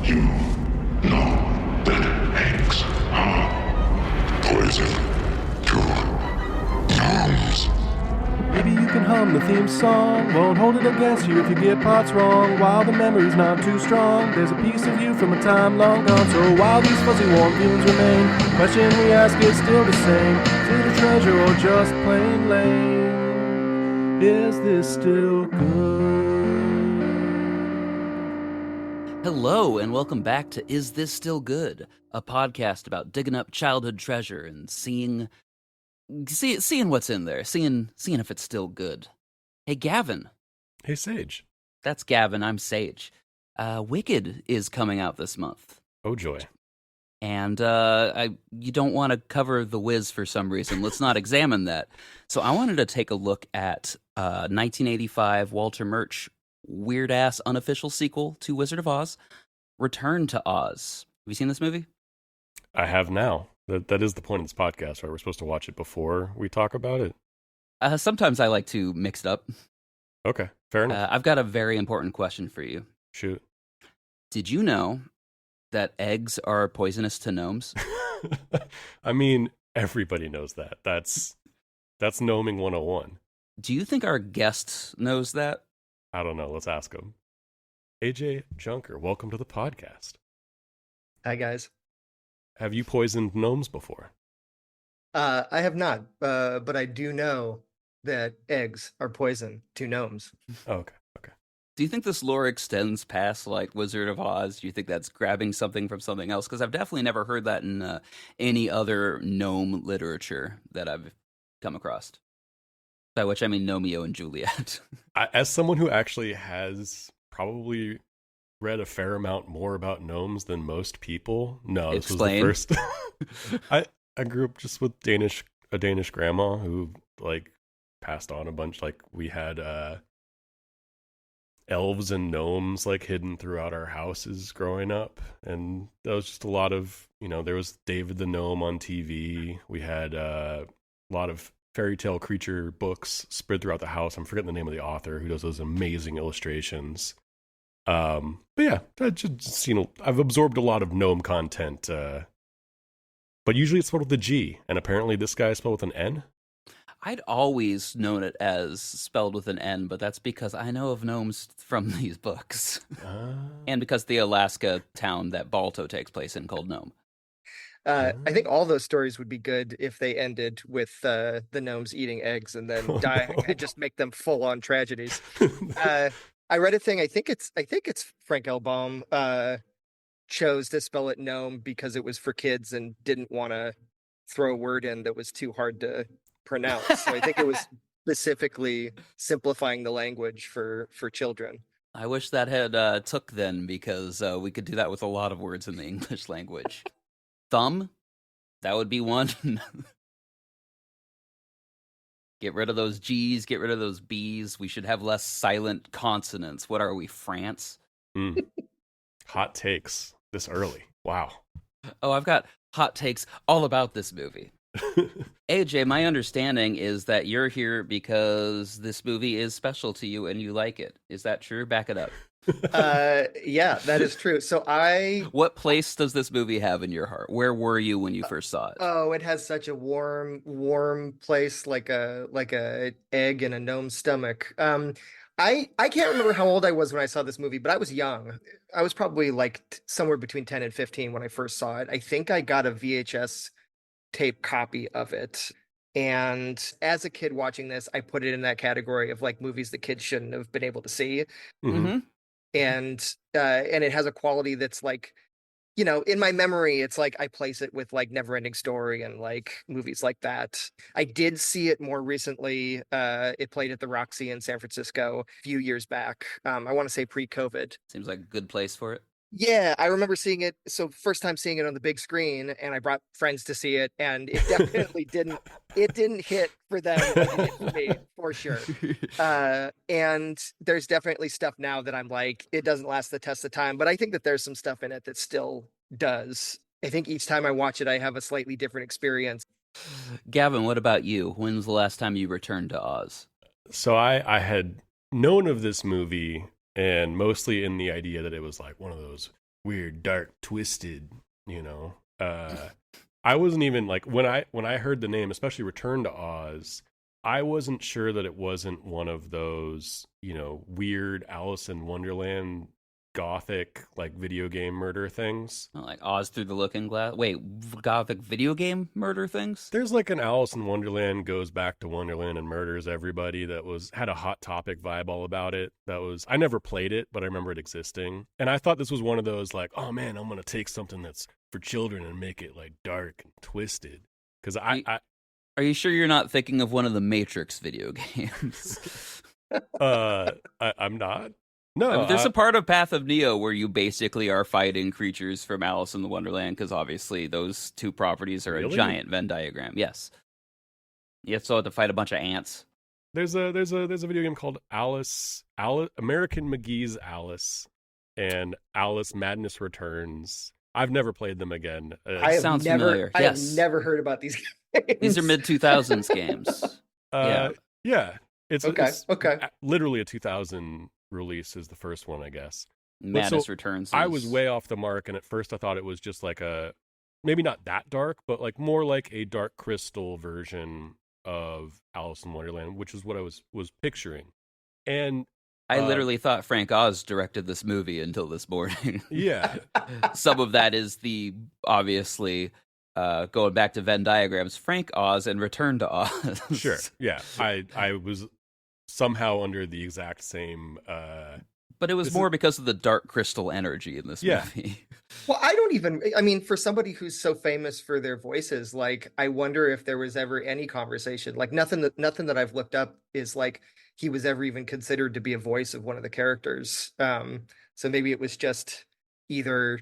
You know that eggs are poison to gnomes. Maybe you can hum the theme song, won't hold it against you if you get parts wrong. While the memory's not too strong, there's a piece of you from a time long gone. So while these fuzzy warm feelings remain, question we ask is still the same. Is it a treasure or just plain lame? Is this still good? Hello, and welcome back to Is This Still Good? A podcast about digging up childhood treasure and seeing what's in there, seeing if it's still good. Hey, Gavin. Hey, Sage. That's Gavin. I'm Sage. Wicked is coming out this month. Oh, joy. And you don't want to cover The Wiz for some reason. Let's not examine that. So I wanted to take a look at 1985 Walter Murch weird-ass unofficial sequel to Wizard of Oz, Return to Oz. Have you seen this movie? I have now. That is the point of this podcast, right? We're supposed to watch it before we talk about it. Sometimes I like to mix it up. Okay, fair enough. I've got a very important question for you. Shoot. Did you know that eggs are poisonous to gnomes? I mean, everybody knows that. That's gnoming 101. Do you think our guest knows that? I don't know. Let's ask him. AJ Juncker, welcome to the podcast. Hi, guys. Have you poisoned gnomes before? I have not, but I do know that eggs are poison to gnomes. Oh, okay. Do you think this lore extends past, like, Wizard of Oz? Do you think that's grabbing something from something else? Because I've definitely never heard that in any other gnome literature that I've come across. By which I mean Romeo and Juliet. As someone who actually has probably read a fair amount more about gnomes than most people, no, this Explain. was the first. I grew up just with a Danish grandma who like passed on a bunch. Like we had elves and gnomes like hidden throughout our houses growing up, and that was just a lot of, there was David the Gnome on TV. We had a lot of fairy tale creature books spread throughout the house. I'm forgetting the name of the author who does those amazing illustrations. But yeah, I've absorbed a lot of gnome content. But usually it's spelled with a G, and apparently this guy is spelled with an N. I'd always known it as spelled with an N, but that's because I know of gnomes from these books. And because the Alaska town that Balto takes place in called Nome. I think all those stories would be good if they ended with the gnomes eating eggs and then dying. It'd just make them full-on tragedies. I read a thing. I think it's Frank L. Baum chose to spell it gnome because it was for kids and didn't want to throw a word in that was too hard to pronounce. So I think it was specifically simplifying the language for children. I wish that had took then, because we could do that with a lot of words in the English language. Thumb, that would be one. Get rid of those G's, get rid of those B's. We should have less silent consonants. What are we, France? Hot takes this early. Wow. Oh, I've got hot takes all about this movie. AJ, my understanding is that you're here because this movie is special to you and you like it. Is that true? Back it up. Yeah, that is true. So What place does this movie have in your heart? Where were you when you first saw it? Oh, it has such a warm place, like a egg in a gnome's stomach. I can't remember how old I was when I saw this movie, but I was young. I was probably like somewhere between 10 and 15 when I first saw it. I think I got a VHS tape copy of it. And as a kid watching this, I put it in that category of like movies that kids shouldn't have been able to see. Mm-hmm. And it has a quality that's like, in my memory, it's like I place it with like Neverending Story and like movies like that. I did see it more recently. It played at the Roxy in San Francisco a few years back. I want to say pre-COVID. Seems like a good place for it. Yeah, I remember seeing it. So first time seeing it on the big screen, and I brought friends to see it, and it definitely didn't hit for them like it hit for me, for sure. And there's definitely stuff now that I'm like, it doesn't last the test of time, but I think that there's some stuff in it that still does. I think each time I watch it, I have a slightly different experience. Gavin, what about you? When was the last time you returned to Oz? So I had known of this movie, and mostly in the idea that it was like one of those weird, dark, twisted, I wasn't even like when I heard the name, especially Return to Oz, I wasn't sure that it wasn't one of those, weird Alice in Wonderland gothic like video game murder things. Oh, like Oz Through the Looking Glass. Wait, gothic video game murder things? There's like an Alice in Wonderland goes back to Wonderland and murders everybody that had a Hot Topic vibe all about it. I never played it, but I remember it existing. And I thought this was one of those like, oh man, I'm gonna take something that's for children and make it like dark and twisted. Because Are you sure you're not thinking of one of the Matrix video games? I'm not. No, I mean, there's a part of Path of Neo where you basically are fighting creatures from Alice in the Wonderland, because obviously those two properties are Really? a giant Venn diagram. Yes, you have to fight a bunch of ants. There's a video game called Alice American McGee's Alice and Alice Madness Returns. I've never played them again. Sounds familiar. I Yes. have never heard about these games. These are mid 2000s games. Yeah. It's Okay. Literally a 2000 release is the first one, I guess. Madness Returns. I was way off the mark, and at first I thought it was just like maybe not that dark, but like more like a Dark Crystal version of Alice in Wonderland, which is what I was picturing. And I literally thought Frank Oz directed this movie until this morning. yeah, Some of that is the obviously going back to Venn diagrams, Frank Oz and Return to Oz. sure, yeah. I was somehow under the exact same. But it was more because of the Dark Crystal energy in this movie. Well, I mean, for somebody who's so famous for their voices, like, I wonder if there was ever any conversation, like nothing that I've looked up is like he was ever even considered to be a voice of one of the characters. So maybe it was just either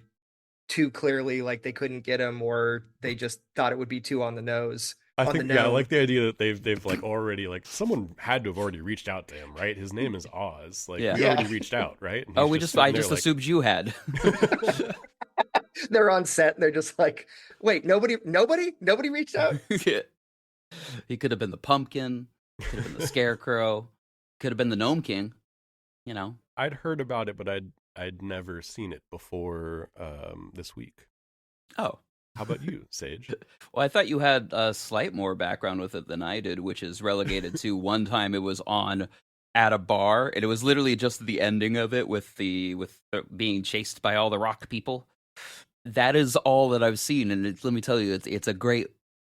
too clearly like they couldn't get him, or they just thought it would be too on the nose. I like the idea that they've like already like someone had to have already reached out to him, right? His name is Oz. Like we already reached out, right? And Oh, he's I just assumed you had. They're on set and they're just like, wait, nobody reached out. Yeah. He could have been the pumpkin, could have been the scarecrow, could have been the Gnome King, I'd heard about it, but I'd never seen it before this week. Oh. How about you, Sage? Well, I thought you had a slight more background with it than I did, which is relegated to one time it was on at a bar, and it was literally just the ending of it with being chased by all the rock people. That is all that I've seen, and let me tell you, it's a great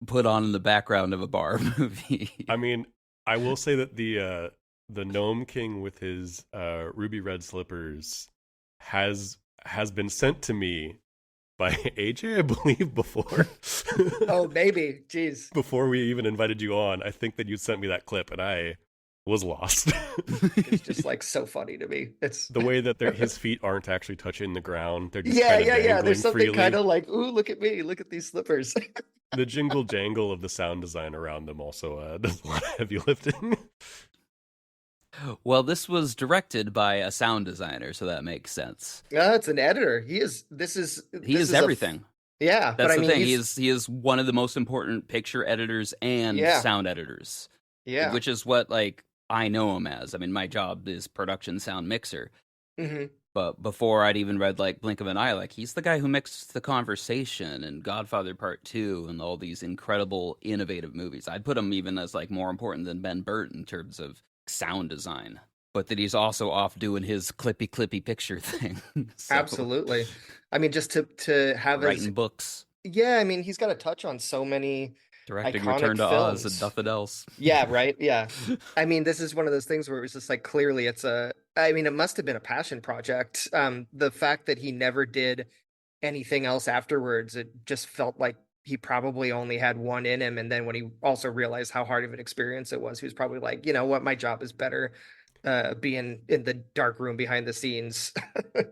put on in the background of a bar movie. I mean, I will say that the Gnome King with his ruby red slippers has been sent to me by AJ, I believe, before. Oh, maybe. Jeez. Before we even invited you on, I think that you sent me that clip, and I was lost. It's just like so funny to me. It's the way that his feet aren't actually touching the ground. They're just yeah. There's something freely. kind of like, ooh, look at me, look at these slippers. The jingle jangle of the sound design around them also does a lot of heavy lifting. Well, this was directed by a sound designer, so that makes sense. No, it's an editor. He is everything. Yeah, That's but the I mean, thing. He is one of the most important picture editors and sound editors. Yeah, which is what I know him as. I mean, my job is production sound mixer. Mm-hmm. But before I'd even read Blink of an Eye, he's the guy who mixed The Conversation and Godfather Part 2 and all these incredible, innovative movies. I'd put him even as more important than Ben Burt in terms of sound design. But that he's also off doing his clippy picture thing. So, absolutely. I mean, just to have writing books. Yeah, I mean, he's got a touch on so many directing iconic Return to films. Oz and nothing else. Yeah, right. Yeah. I mean, this is one of those things where it was just clearly it must have been a passion project. The fact that he never did anything else afterwards, it just felt like he probably only had one in him. And then when he also realized how hard of an experience it was, he was probably like, you know what, my job is better being in the dark room behind the scenes,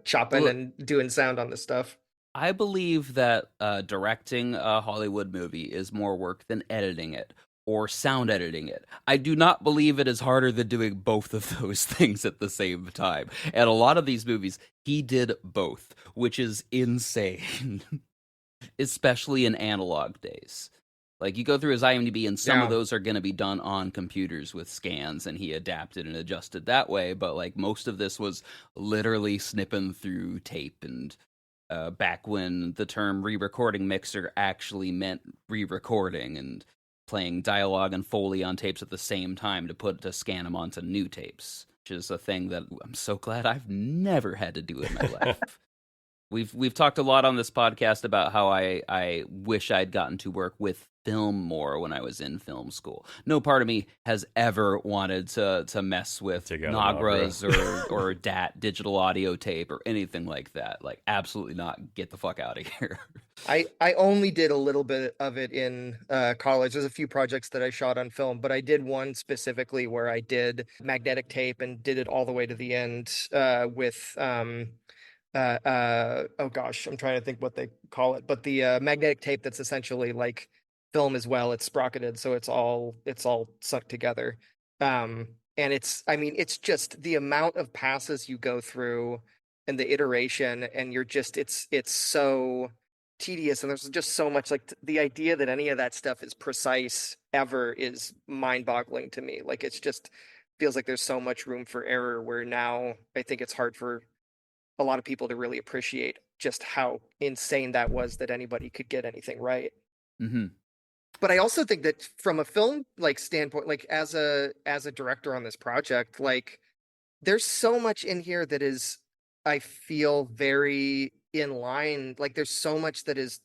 chopping and doing sound on this stuff. I believe that directing a Hollywood movie is more work than editing it or sound editing it. I do not believe it is harder than doing both of those things at the same time. And a lot of these movies, he did both, which is insane, especially in analog days. You go through his IMDb, and some of those are going to be done on computers with scans, and he adapted and adjusted that way. But most of this was literally snipping through tape and back when the term re-recording mixer actually meant re-recording and playing dialogue and Foley on tapes at the same time to scan them onto new tapes, which is a thing that I'm so glad I've never had to do in my life. We've talked a lot on this podcast about how I wish I'd gotten to work with film more when I was in film school. No part of me has ever wanted to mess with Nagras or DAT, digital audio tape, or anything like that. Like, absolutely not. Get the fuck out of here. I only did a little bit of it in college. There's a few projects that I shot on film, but I did one specifically where I did magnetic tape and did it all the way to the end with oh gosh, I'm trying to think what they call it, but the magnetic tape that's essentially like film as well. It's sprocketed, so it's all sucked together. And it's just the amount of passes you go through and the iteration, and you're just it's so tedious, and there's just so much, like, the idea that any of that stuff is precise ever is mind-boggling to me. Like, it's just feels like there's so much room for error, where now I think it's hard for a lot of people to really appreciate just how insane that was, that anybody could get anything right. Mm-hmm. But I also think that from a film like standpoint, like as a director on this project, like there's so much in here that is, I feel, very in line. Like there's so much that is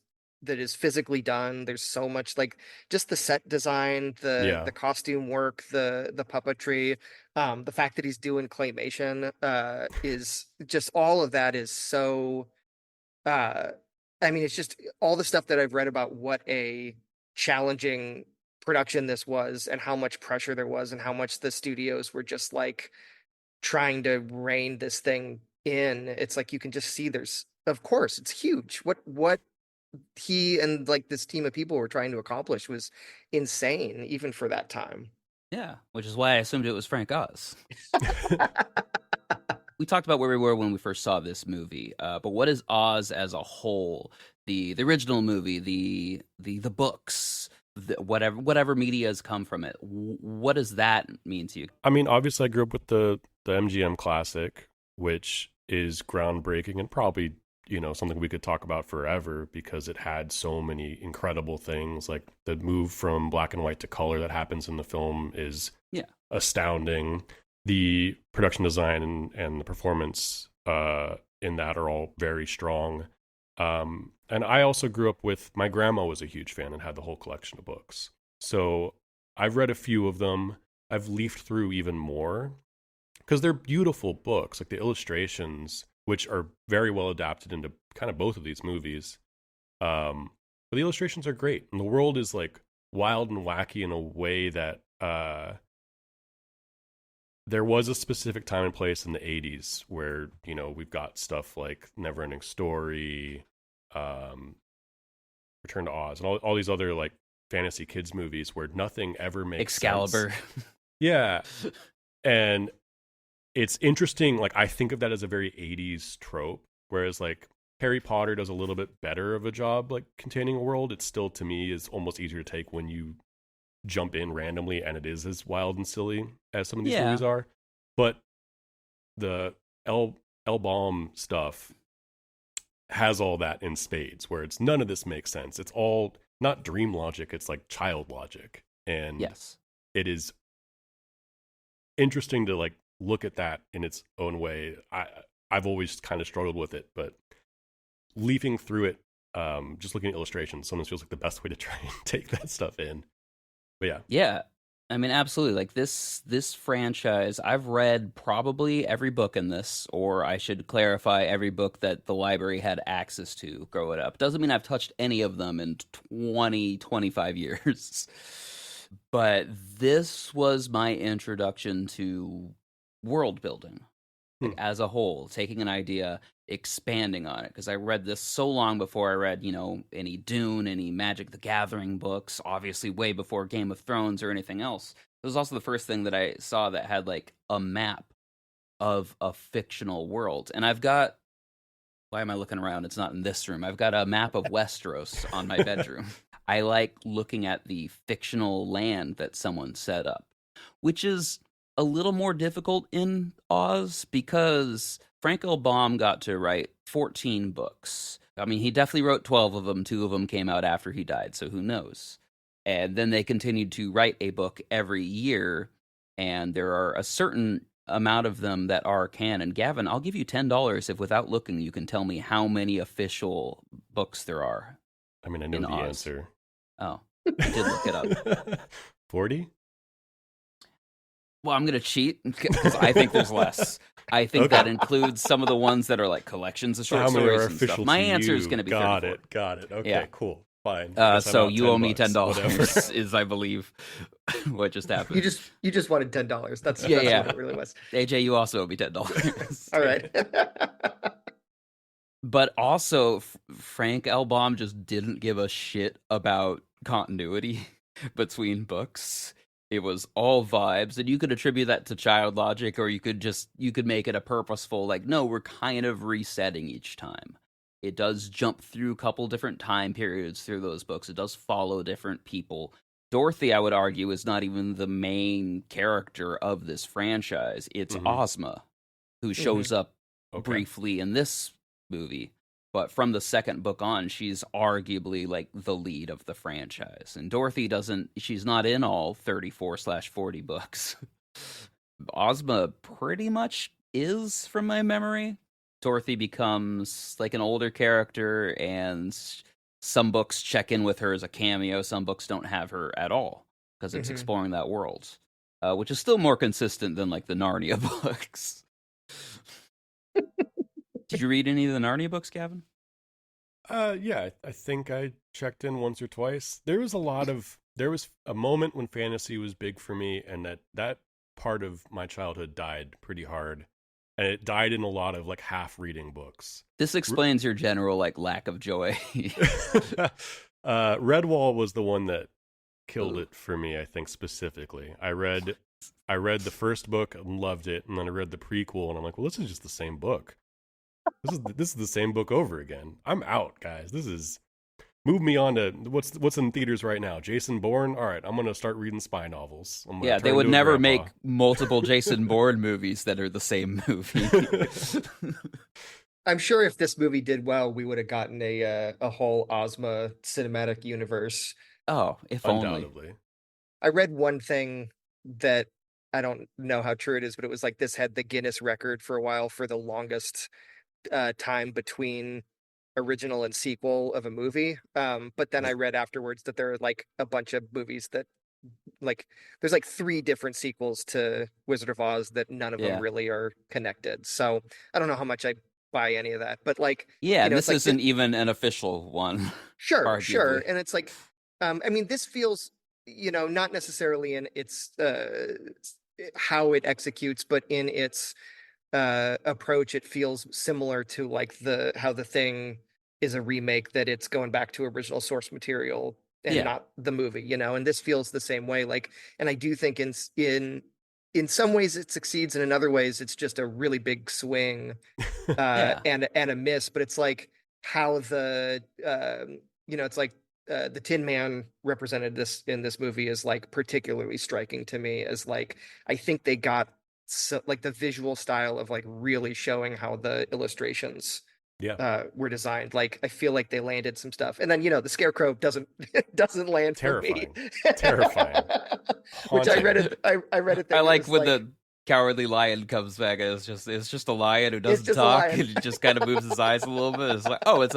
physically done. There's so much, like, just the set design, the costume work, the puppetry, the fact that he's doing claymation, is just, all of that is so, it's just all the stuff that I've read about what a challenging production this was, and how much pressure there was, and how much the studios were just like trying to rein this thing in. It's like you can just see there's, of course, it's huge. What he and like this team of people were trying to accomplish was insane, even for that time. Yeah, which is why I assumed it was Frank Oz. We talked about where we were when we first saw this movie, but what is Oz as a whole? The original movie, the books, whatever media has come from it. What does that mean to you? I mean, obviously, I grew up with the MGM classic, which is groundbreaking and probably, something we could talk about forever, because it had so many incredible things. Like the move from black and white to color that happens in the film is astounding. The production design and the performance in that are all very strong. And I also grew up with, my grandma was a huge fan and had the whole collection of books. So I've read a few of them. I've leafed through even more, because they're beautiful books. Like the illustrations, which are very well adapted into kind of both of these movies. But the illustrations are great. And the world is like wild and wacky in a way that there was a specific time and place in the 80s where, we've got stuff like Neverending Story, Return to Oz, and all these other like fantasy kids movies where nothing ever makes Excalibur. sense. Yeah. And it's interesting, like I think of that as a very 80s trope, whereas like Harry Potter does a little bit better of a job like containing a world. It still, to me, is almost easier to take when you jump in randomly and it is as wild and silly as some of these movies are. But the L. Baum stuff has all that in spades, where it's none of this makes sense. It's all not dream logic, it's like child logic. And it is interesting to like look at that in its own way. I've always kind of struggled with it, but leafing through it, just looking at illustrations, sometimes feels like the best way to try and take that stuff in. But yeah, I mean, absolutely. Like this franchise, I've read probably every book in this, or I should clarify, every book that the library had access to growing up. Doesn't mean I've touched any of them in 25 years. But this was my introduction to world building, like, as a whole, taking an idea, expanding on it. Because I read this so long before I read, any Dune, any Magic the Gathering books, obviously way before Game of Thrones or anything else. It was also the first thing that I saw that had like a map of a fictional world. And I've got, why am I looking around? It's not in this room. I've got a map of Westeros on my bedroom. I like looking at the fictional land that someone set up, which is a little more difficult in Oz, because Frank L. Baum got to write 14 books. I mean, he definitely wrote 12 of them. 2 of them came out after he died, so who knows? And then they continued to write a book every year, and there are a certain amount of them that are canon. Gavin, I'll give you $10 if without looking you can tell me how many official books there are. I mean, I know the answer. Oh, I did look it up. 40? Well, I'm going to cheat because I think there's less. I think that includes some of the ones that are like collections of short stories and stuff. My answer is going to be 34. Got it. Okay, cool. Fine. So you owe me $10 is, I believe, what just happened. You just wanted $10. That's what it really was. AJ, you also owe me $10. All right. But also, Frank L. Baum just didn't give a shit about continuity between books. It was all vibes, and you could attribute that to child logic, or you could make it a purposeful, like, no, we're kind of resetting each time. It does jump through a couple different time periods through those books. It does follow different people. Dorothy, I would argue, is not even the main character of this franchise. It's Ozma, who shows up briefly in this movie. But from the second book on, she's arguably like the lead of the franchise. And Dorothy she's not in all 34/40 books. Ozma pretty much is, from my memory. Dorothy becomes like an older character, and some books check in with her as a cameo. Some books don't have her at all because it's exploring that world, which is still more consistent than like the Narnia books. Did you read any of the Narnia books, Gavin? Yeah, I think I checked in once or twice. There was a moment when fantasy was big for me, and that part of my childhood died pretty hard. And it died in a lot of like half reading books. This explains your general like lack of joy. Redwall was the one that killed it for me, I think, specifically. I read the first book and loved it, and then I read the prequel, and I'm like, well, this is just the same book. This is the same book over again. I'm out, guys. Move me on to what's in theaters right now. Jason Bourne. All right, I'm gonna start reading spy novels. Yeah, they would never make multiple Jason Bourne movies that are the same movie. I'm sure if this movie did well, we would have gotten a whole Ozma cinematic universe. Oh, if undoubtedly. Only. I read one thing that I don't know how true it is, but it was like this had the Guinness record for a while for the longest time between original and sequel of a movie. But then I read afterwards that there are like a bunch of movies that like there's like 3 different sequels to Wizard of Oz that none of them really are connected. So I don't know how much I buy any of that, but like, this isn't even an official one. Sure. And it's like, I mean, this feels, not necessarily in its how it executes, but in its approach, it feels similar to like how the Thing is a remake, that it's going back to original source material and not the movie, and this feels the same way. Like, and I do think in some ways it succeeds, and in other ways it's just a really big swing and a miss. But it's like how the it's like the Tin Man represented in this movie is like particularly striking to me, as like I think they got like the visual style of like really showing how the illustrations were designed. Like I feel like they landed some stuff, and then the Scarecrow doesn't land for me. Terrifying. Which I read it. I read it. I like when the Cowardly Lion comes back, and it's just a lion who doesn't talk, and he just kind of moves his eyes a little bit. It's like, oh, this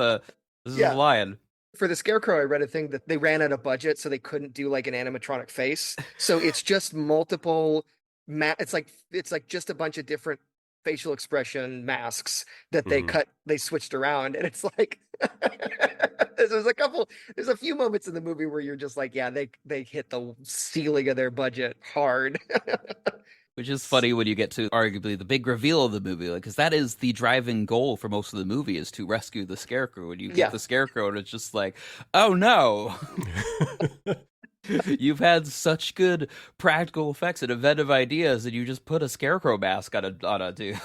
is a lion. For the Scarecrow, I read a thing that they ran out of budget, so they couldn't do like an animatronic face. So it's just multiple. It's like just a bunch of different facial expression masks that they switched around, and it's like there's a few moments in the movie where you're just like, yeah, they hit the ceiling of their budget hard. Which is funny when you get to arguably the big reveal of the movie, because that is the driving goal for most of the movie, is to rescue the Scarecrow. And you get the Scarecrow, and it's just like, oh no. You've had such good practical effects and inventive ideas, and you just put a Scarecrow mask on a dude.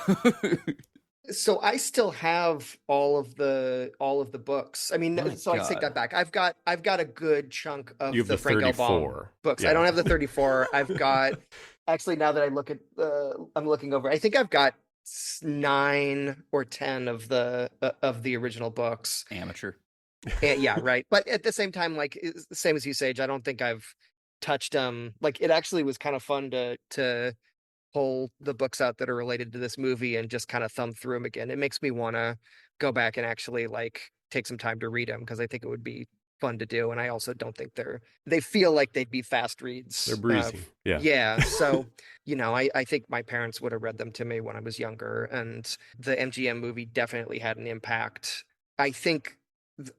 So I still have all of the books. I mean, I take that back. I've got a good chunk of the Frank L. Baum books. I don't have the 34. I've got actually, now that I look at I'm looking over, I think I've got 9 or 10 of the original books. Amateur. Yeah, right. But at the same time, like it's the same as you, Sage, I don't think I've touched them. Like it actually was kind of fun to pull the books out that are related to this movie and just kind of thumb through them again. It makes me want to go back and actually like take some time to read them because I think it would be fun to do. And I also don't think they feel like they'd be fast reads. They're breezy. Yeah. Yeah. So, I think my parents would have read them to me when I was younger, and the MGM movie definitely had an impact. I think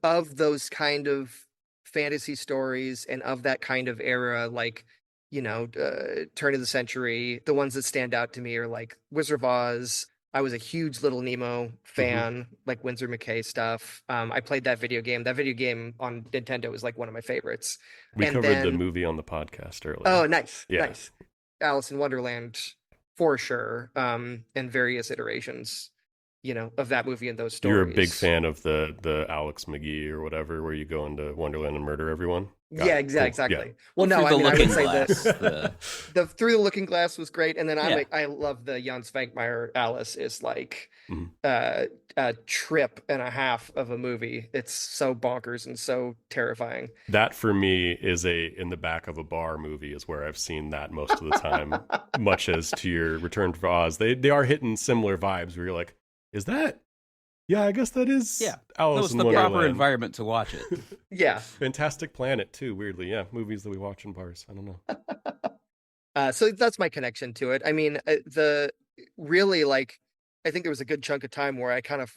of those kind of fantasy stories and of that kind of era, like turn of the century, the ones that stand out to me are like Wizard of Oz. I was a huge Little Nemo fan, like Winsor McKay stuff. I played that video game. That video game on Nintendo was like one of my favorites. We covered the movie on the podcast earlier. Oh, nice. Yeah. Nice. Alice in Wonderland for sure. And various iterations, of that movie and those stories. You're a big fan of the Alex McGee or whatever, where you go into Wonderland and murder everyone. Yeah, exactly. Yeah. Well, no, I would say Glass, that the Through the Looking Glass was great, and then I love the Jan Svankmajer Alice is like a trip and a half of a movie. It's so bonkers and so terrifying. That for me is in the back of a bar movie is where I've seen that most of the time. Much as to your Return to Oz, they are hitting similar vibes where you're like, is that? Yeah, I guess that is. Yeah, Alice in the Wonderland. proper environment to watch it. Yeah, Fantastic Planet too. Weirdly, yeah, movies that we watch in bars. I don't know. So that's my connection to it. I mean, really like, I think there was a good chunk of time where I kind of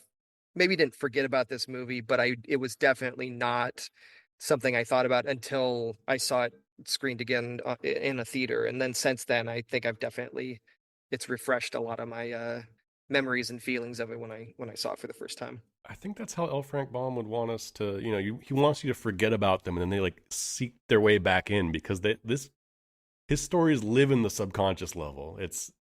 maybe didn't forget about this movie, but it was definitely not something I thought about until I saw it screened again in a theater, and then since then, I think it's refreshed a lot of my memories and feelings of it when I saw it for the first time. I think that's how L. Frank Baum would want us to, he wants you to forget about them, and then they like seek their way back in because his stories live in the subconscious level.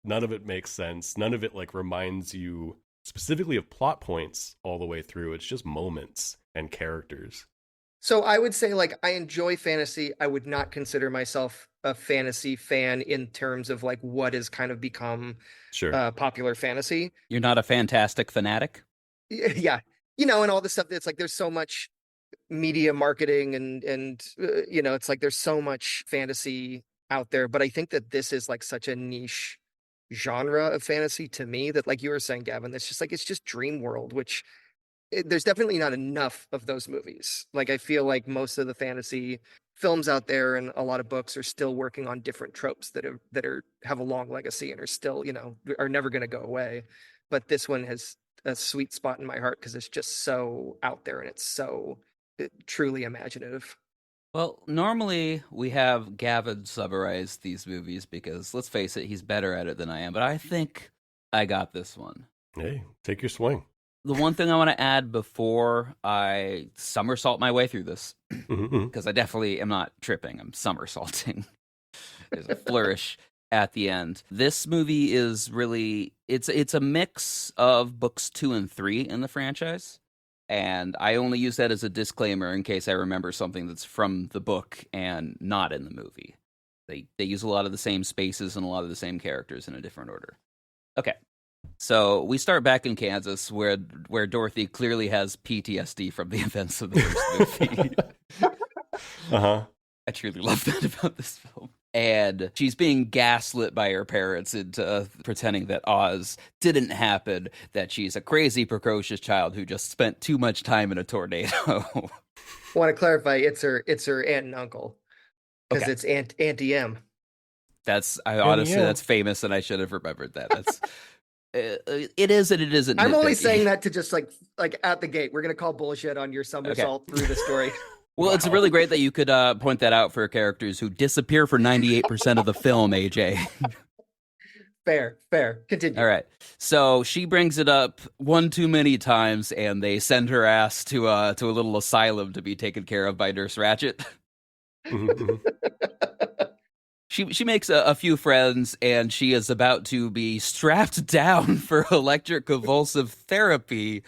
None of it makes sense. None of it like reminds you specifically of plot points all the way through. It's just moments and characters. So I would say like I enjoy fantasy. I would not consider myself a fantasy fan in terms of like what has kind of become popular fantasy. You're not a fantastic fanatic? Yeah. And all this stuff that's like there's so much media marketing and it's like there's so much fantasy out there, but I think that this is like such a niche genre of fantasy to me that, like you were saying, Gavin, it's just dream world, which there's definitely not enough of those movies. Like I feel like most of the fantasy films out there and a lot of books are still working on different tropes that have a long legacy and are still, are never going to go away. But this one has a sweet spot in my heart because it's just so out there and it's so truly imaginative. Well, normally we have Gavin summarize these movies because, let's face it, he's better at it than I am. But I think I got this one. Hey, take your swing. The one thing I want to add before I somersault my way through this, because I definitely am not tripping, I'm somersaulting. There's a flourish at the end. This movie is really, it's a mix of books 2 and 3 in the franchise. And I only use that as a disclaimer in case I remember something that's from the book and not in the movie. They use a lot of the same spaces and a lot of the same characters in a different order. Okay. So we start back in Kansas where Dorothy clearly has PTSD from the events of the first movie. I truly love that about this film. And she's being gaslit by her parents into pretending that Oz didn't happen, that she's a crazy, precocious child who just spent too much time in a tornado. I want to clarify, it's her aunt and uncle. Because it's Auntie M. Honestly, that's famous, and I should have remembered that. That's it is and it isn't. I'm only saying that to just like at the gate. We're gonna call bullshit on your somersault through the story. Well, It's really great that you could point that out for characters who disappear for 98% of the film, AJ. Fair. Continue. All right. So she brings it up one too many times, and they send her ass to a little asylum to be taken care of by Nurse Ratched. She makes a few friends, and she is about to be strapped down for electroconvulsive therapy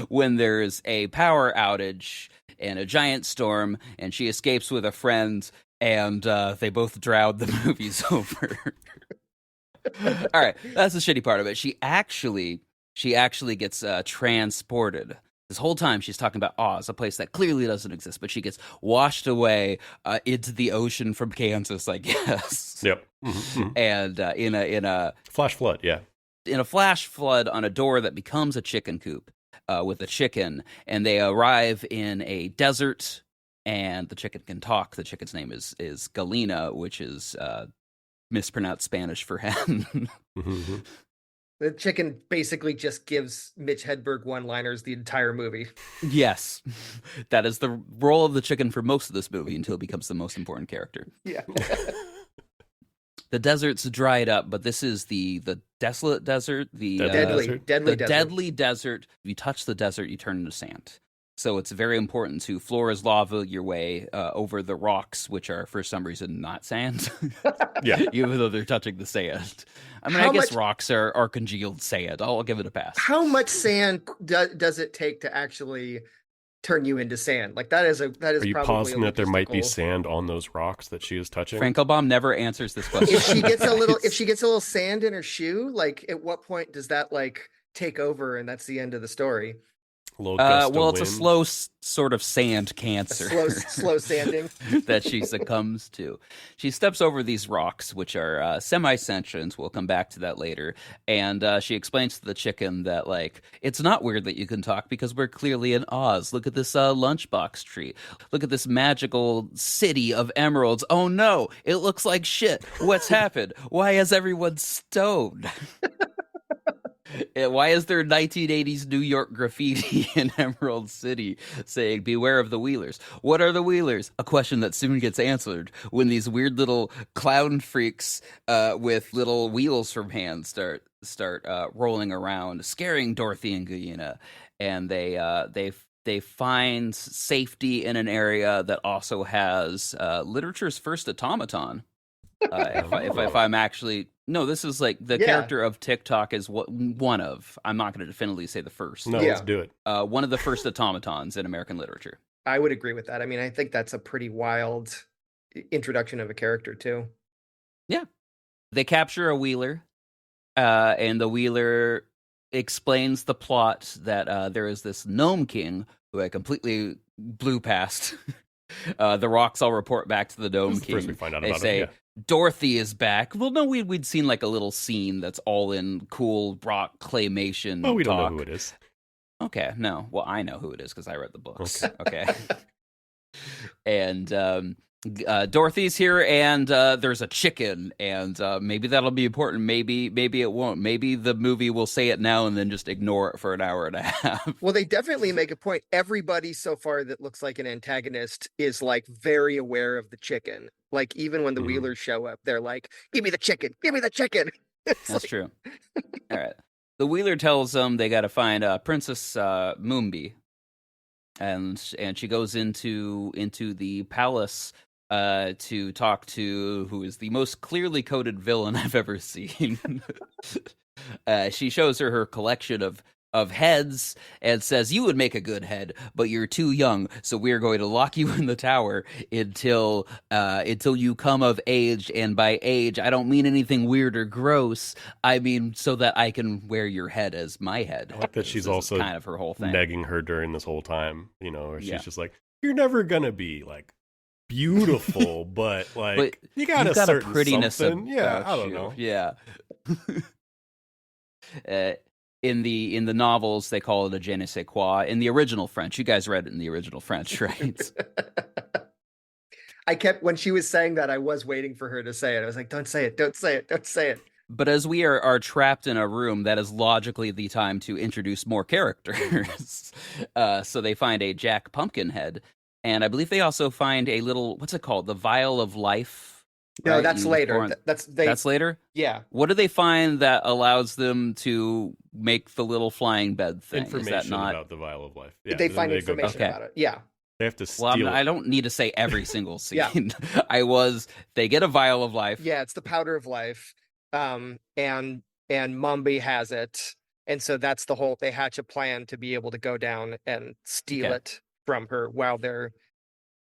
when there's a power outage and a giant storm, and she escapes with a friend, and they both drown. The movie's over. All right, that's the shitty part of it. She actually gets transported. This whole time she's talking about Oz, a place that clearly doesn't exist, but she gets washed away into the ocean from Kansas, I guess. Yep. Mm-hmm. And in a Flash flood, yeah. In a flash flood on a door that becomes a chicken coop with a chicken, and they arrive in a desert, and the chicken can talk. The chicken's name is Galena, which is mispronounced Spanish for hen. Mm-hmm. The chicken basically just gives Mitch Hedberg one-liners the entire movie. Yes, that is the role of the chicken for most of this movie until it becomes the most important character. Yeah. The desert's dried up, but this is the desolate desert, the deadly desert. If you touch the desert, you turn into sand. So it's very important to Flora's lava your way over the rocks, which are for some reason not sand. Yeah, even though they're touching the sand. I mean, I guess rocks are congealed sand. I'll give it a pass. How much sand does it take to actually turn you into sand? Like that is Are you probably positing that there might be sand on those rocks that she is touching? Frankelbaum never answers this question. If she gets a little sand in her shoe, like at what point does that like take over and that's the end of the story? Well, it's a slow sort of sand cancer. Slow sanding that she succumbs to. She steps over these rocks, which are semi-sentient. We'll come back to that later. And she explains to the chicken that, like, it's not weird that you can talk because we're clearly in Oz. Look at this lunchbox tree. Look at this magical city of emeralds. Oh, no, it looks like shit. What's happened? Why is everyone stoned? Why is there 1980s New York graffiti in Emerald City saying, beware of the Wheelers? What are the Wheelers? A question that soon gets answered when these weird little clown freaks with little wheels from hands start rolling around, scaring Dorothy and Guyena. And they find safety in an area that also has literature's first automaton. If I'm actually... No, this is like the character of TikTok is one of. I'm not going to definitively say the first. No, let's do it. One of the first automatons in American literature. I would agree with that. I mean, I think that's a pretty wild introduction of a character, too. Yeah. They capture a Wheeler, and the Wheeler explains the plot that there is this Gnome King who I completely blew past. The rocks all report back to the Gnome King. First we find out about say, it, yeah. Dorothy is back. Well, no, we'd seen like a little scene that's all in cool rock claymation. Oh, we talk. don't know who it is. Okay, no. Well, I know who it is because I read the books. Okay. And Dorothy's here, and there's a chicken, and maybe that'll be important. Maybe it won't. Maybe the movie will say it now and then just ignore it for an hour and a half. Well, they definitely make a point. Everybody so far that looks like an antagonist is like very aware of the chicken. Like even when the Wheelers show up, they're like, "Give me the chicken! Give me the chicken!" That's true. All right. The Wheeler tells them they got to find Princess Moonby, and she goes into the palace to talk to who is the most clearly coded villain I've ever seen. She shows her collection of heads and says, you would make a good head, but you're too young, so we're going to lock you in the tower until you come of age. And by age, I don't mean anything weird or gross. I mean so that I can wear your head as my head. I like that she's also kind of her whole thing. Negging her during this whole time, or she's just like, you're never gonna be like beautiful, but like you got a certain prettiness something. Yeah, I don't know. Yeah. In the novels, they call it a je ne sais quoi. In the original French, you guys read it in the original French, right? When she was saying that, I was waiting for her to say it. I was like, don't say it, don't say it, don't say it. But as we are trapped in a room, that is logically the time to introduce more characters. So they find a Jack Pumpkinhead, and I believe they also find a little, what's it called? The Vial of Life. No, right? that's later. That's later? Yeah. What do they find that allows them to make the little flying bed thing? Information is that not... about the Vial of Life. Yeah, they find information about it. Yeah. They have to steal I don't need to say every single scene. Yeah. They get a Vial of Life. Yeah, it's the Powder of Life. And Mombi has it. And so that's the whole, they hatch a plan to be able to go down and steal it from her while they're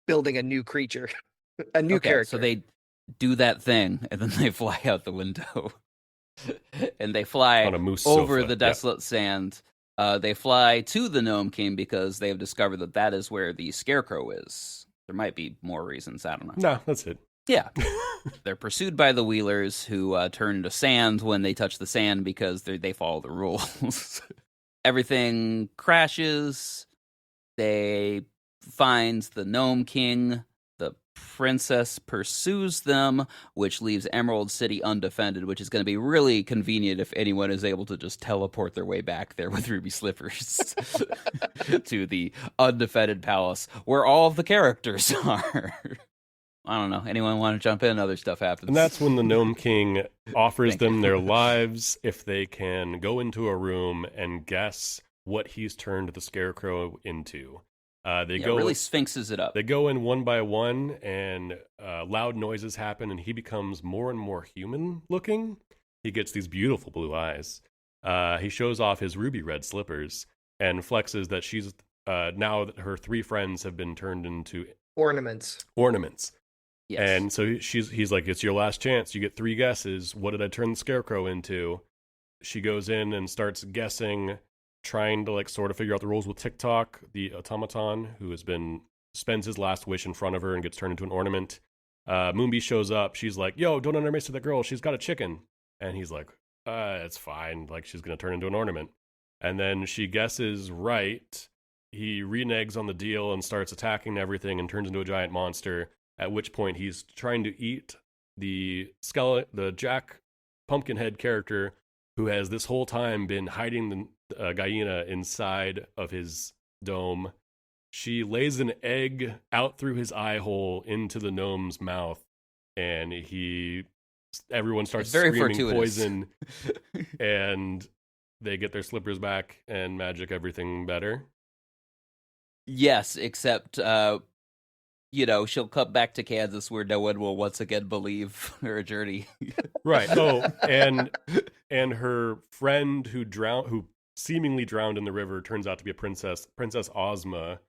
building a new creature, a new character. So they do that thing, and then they fly out the window. And they fly On a moose over sofa. the desolate sand. They fly to the Gnome King because they have discovered that that is where the Scarecrow is. There might be more reasons. I don't know. No, that's it. Yeah. They're pursued by the Wheelers, who turn to sand when they touch the sand because they follow the rules. Everything crashes. They find the Gnome King. The princess pursues them, which leaves Emerald City undefended, which is going to be really convenient if anyone is able to just teleport their way back there with ruby slippers to the undefended palace where all of the characters are. I don't know. Anyone want to jump in? Other stuff happens. And that's when the Gnome King offers them their lives if they can go into a room and guess what he's turned the Scarecrow into. Really sphinxes it up. They go in one by one, and loud noises happen, and he becomes more and more human-looking. He gets these beautiful blue eyes. He shows off his ruby red slippers and flexes that she's now that her three friends have been turned into Ornaments. Yes. And so he's like, it's your last chance. You get 3 guesses. What did I turn the Scarecrow into? She goes in and starts guessing, trying to like sort of figure out the rules with TikTok, the automaton who spends his last wish in front of her and gets turned into an ornament. Moonbee shows up. She's like, yo, don't underestimate that girl. She's got a chicken. And he's like, it's fine. Like, she's going to turn into an ornament. And then she guesses right. He reneges on the deal and starts attacking everything and turns into a giant monster. At which point he's trying to eat the Jack Pumpkinhead character who has this whole time been hiding the Guyena inside of his dome. She lays an egg out through his eye hole into the gnome's mouth, and everyone starts screaming poison, and they get their slippers back and magic everything better. Yes, except she'll come back to Kansas where no one will once again believe her journey. Right. Oh, and her friend who seemingly drowned in the river turns out to be a Princess Ozma,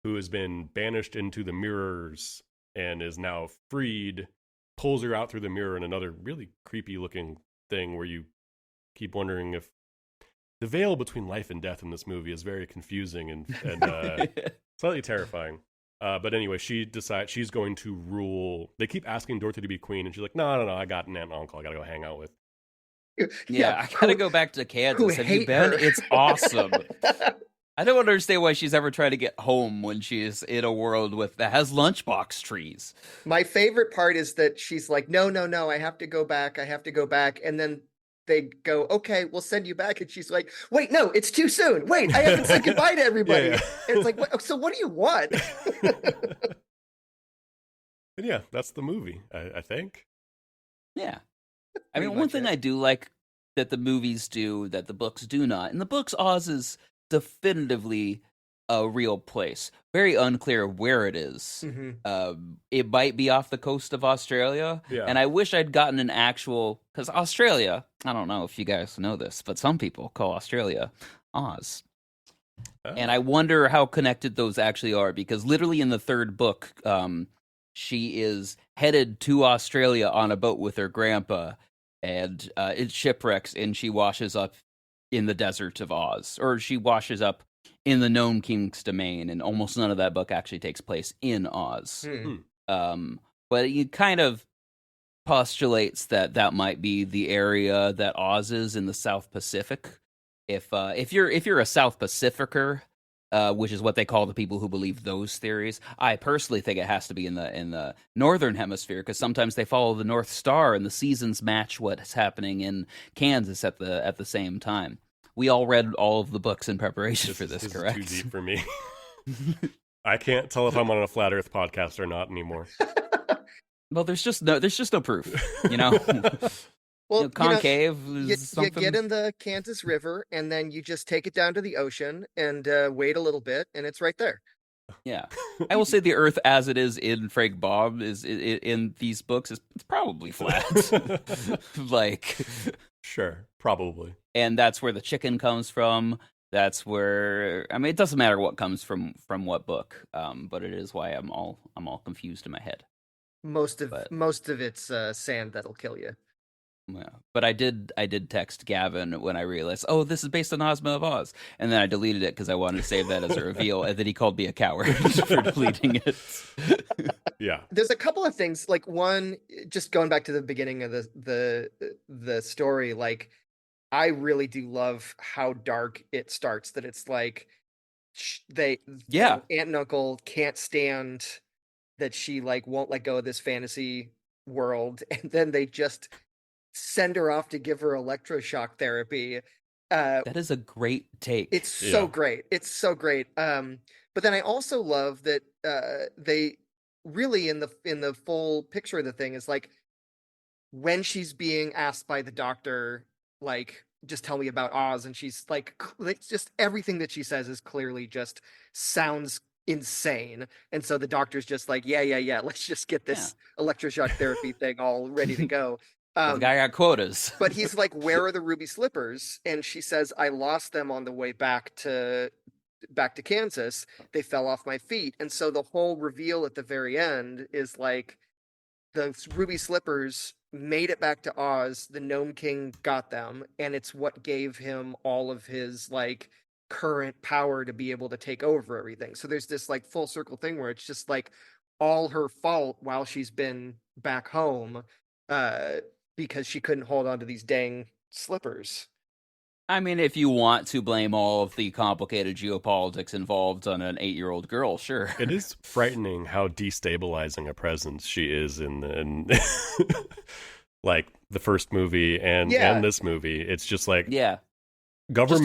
who has been banished into the mirrors and is now freed, pulls her out through the mirror in another really creepy looking thing where you keep wondering if the veil between life and death in this movie is very confusing and slightly terrifying. But anyway, she decides she's going to rule. They keep asking Dorothy to be queen, and she's like, no, I got an aunt and uncle I got to go hang out with. Yeah, I got to go back to Kansas. Have you been? It's awesome. I don't understand why she's ever trying to get home when she's in a world that has lunchbox trees. My favorite part is that she's like, no, I have to go back. And then they go, okay, we'll send you back. And she's like, wait, no, it's too soon. Wait, I haven't said goodbye to everybody. Yeah. And it's like, so what do you want? And yeah, that's the movie, I think. Yeah. I mean, one thing I do like that the movies do that the books do not. In the books, Oz is definitively a real place. Very unclear where it is. Mm-hmm. It might be off the coast of Australia. Yeah. And I wish I'd gotten an actual... Because Australia, I don't know if you guys know this, but some people call Australia Oz. Oh. And I wonder how connected those actually are, because literally in the third book, she is headed to Australia on a boat with her grandpa, and it shipwrecks, and she washes up in the desert of Oz. Or she washes up in the Gnome King's domain, and almost none of that book actually takes place in Oz. But it kind of postulates that might be the area that Oz is in the South Pacific. If you're a South Pacificer, which is what they call the people who believe those theories, I personally think it has to be in the northern hemisphere, because sometimes they follow the North Star and the seasons match what's happening in Kansas at the same time. We all read all of the books in preparation for this, correct? This is too deep for me. I can't tell if I'm on a Flat Earth podcast or not anymore. Well, there's just no proof, you know? Well, concave is you get in the Kansas River, and then you just take it down to the ocean and wait a little bit, and it's right there. Yeah. I will say the Earth as it is in Frank Baum is in these books it's probably flat. Sure, probably. And that's where the chicken comes from. That's where, I mean, it doesn't matter what comes from what book, but it is why I'm all confused in my head. Most of it's sand that'll kill you. Yeah. But I did text Gavin when I realized, oh, this is based on Ozma of Oz, and then I deleted it because I wanted to save that as a reveal, and then he called me a coward for deleting it. Yeah. There's a couple of things, like one, just going back to the beginning of the story, like I really do love how dark it starts. That it's like Yeah. aunt and uncle can't stand that she like won't let go of this fantasy world, and then they just send her off to give her electroshock therapy. That is a great take. It's so great. It's so great. But then I also love that they really in the full picture of the thing is like when she's being asked by the doctor, like, just tell me about Oz, and she's like, it's just everything that she says is clearly just sounds insane. And so the doctor's just like, yeah, let's just get this electroshock therapy thing all ready to go. The guy got quotas. But he's like, where are the ruby slippers? And she says, I lost them on the way back to Kansas. They fell off my feet. And so the whole reveal at the very end is like the ruby slippers made it back to Oz. The Gnome King got them, and it's what gave him all of his like current power to be able to take over everything. So there's this like full circle thing where it's just like all her fault while she's been back home, because she couldn't hold on to these dang slippers. I mean, if you want to blame all of the complicated geopolitics involved on an 8-year-old girl, sure. It is frightening how destabilizing a presence she is in like the first movie and this movie. It's just like Just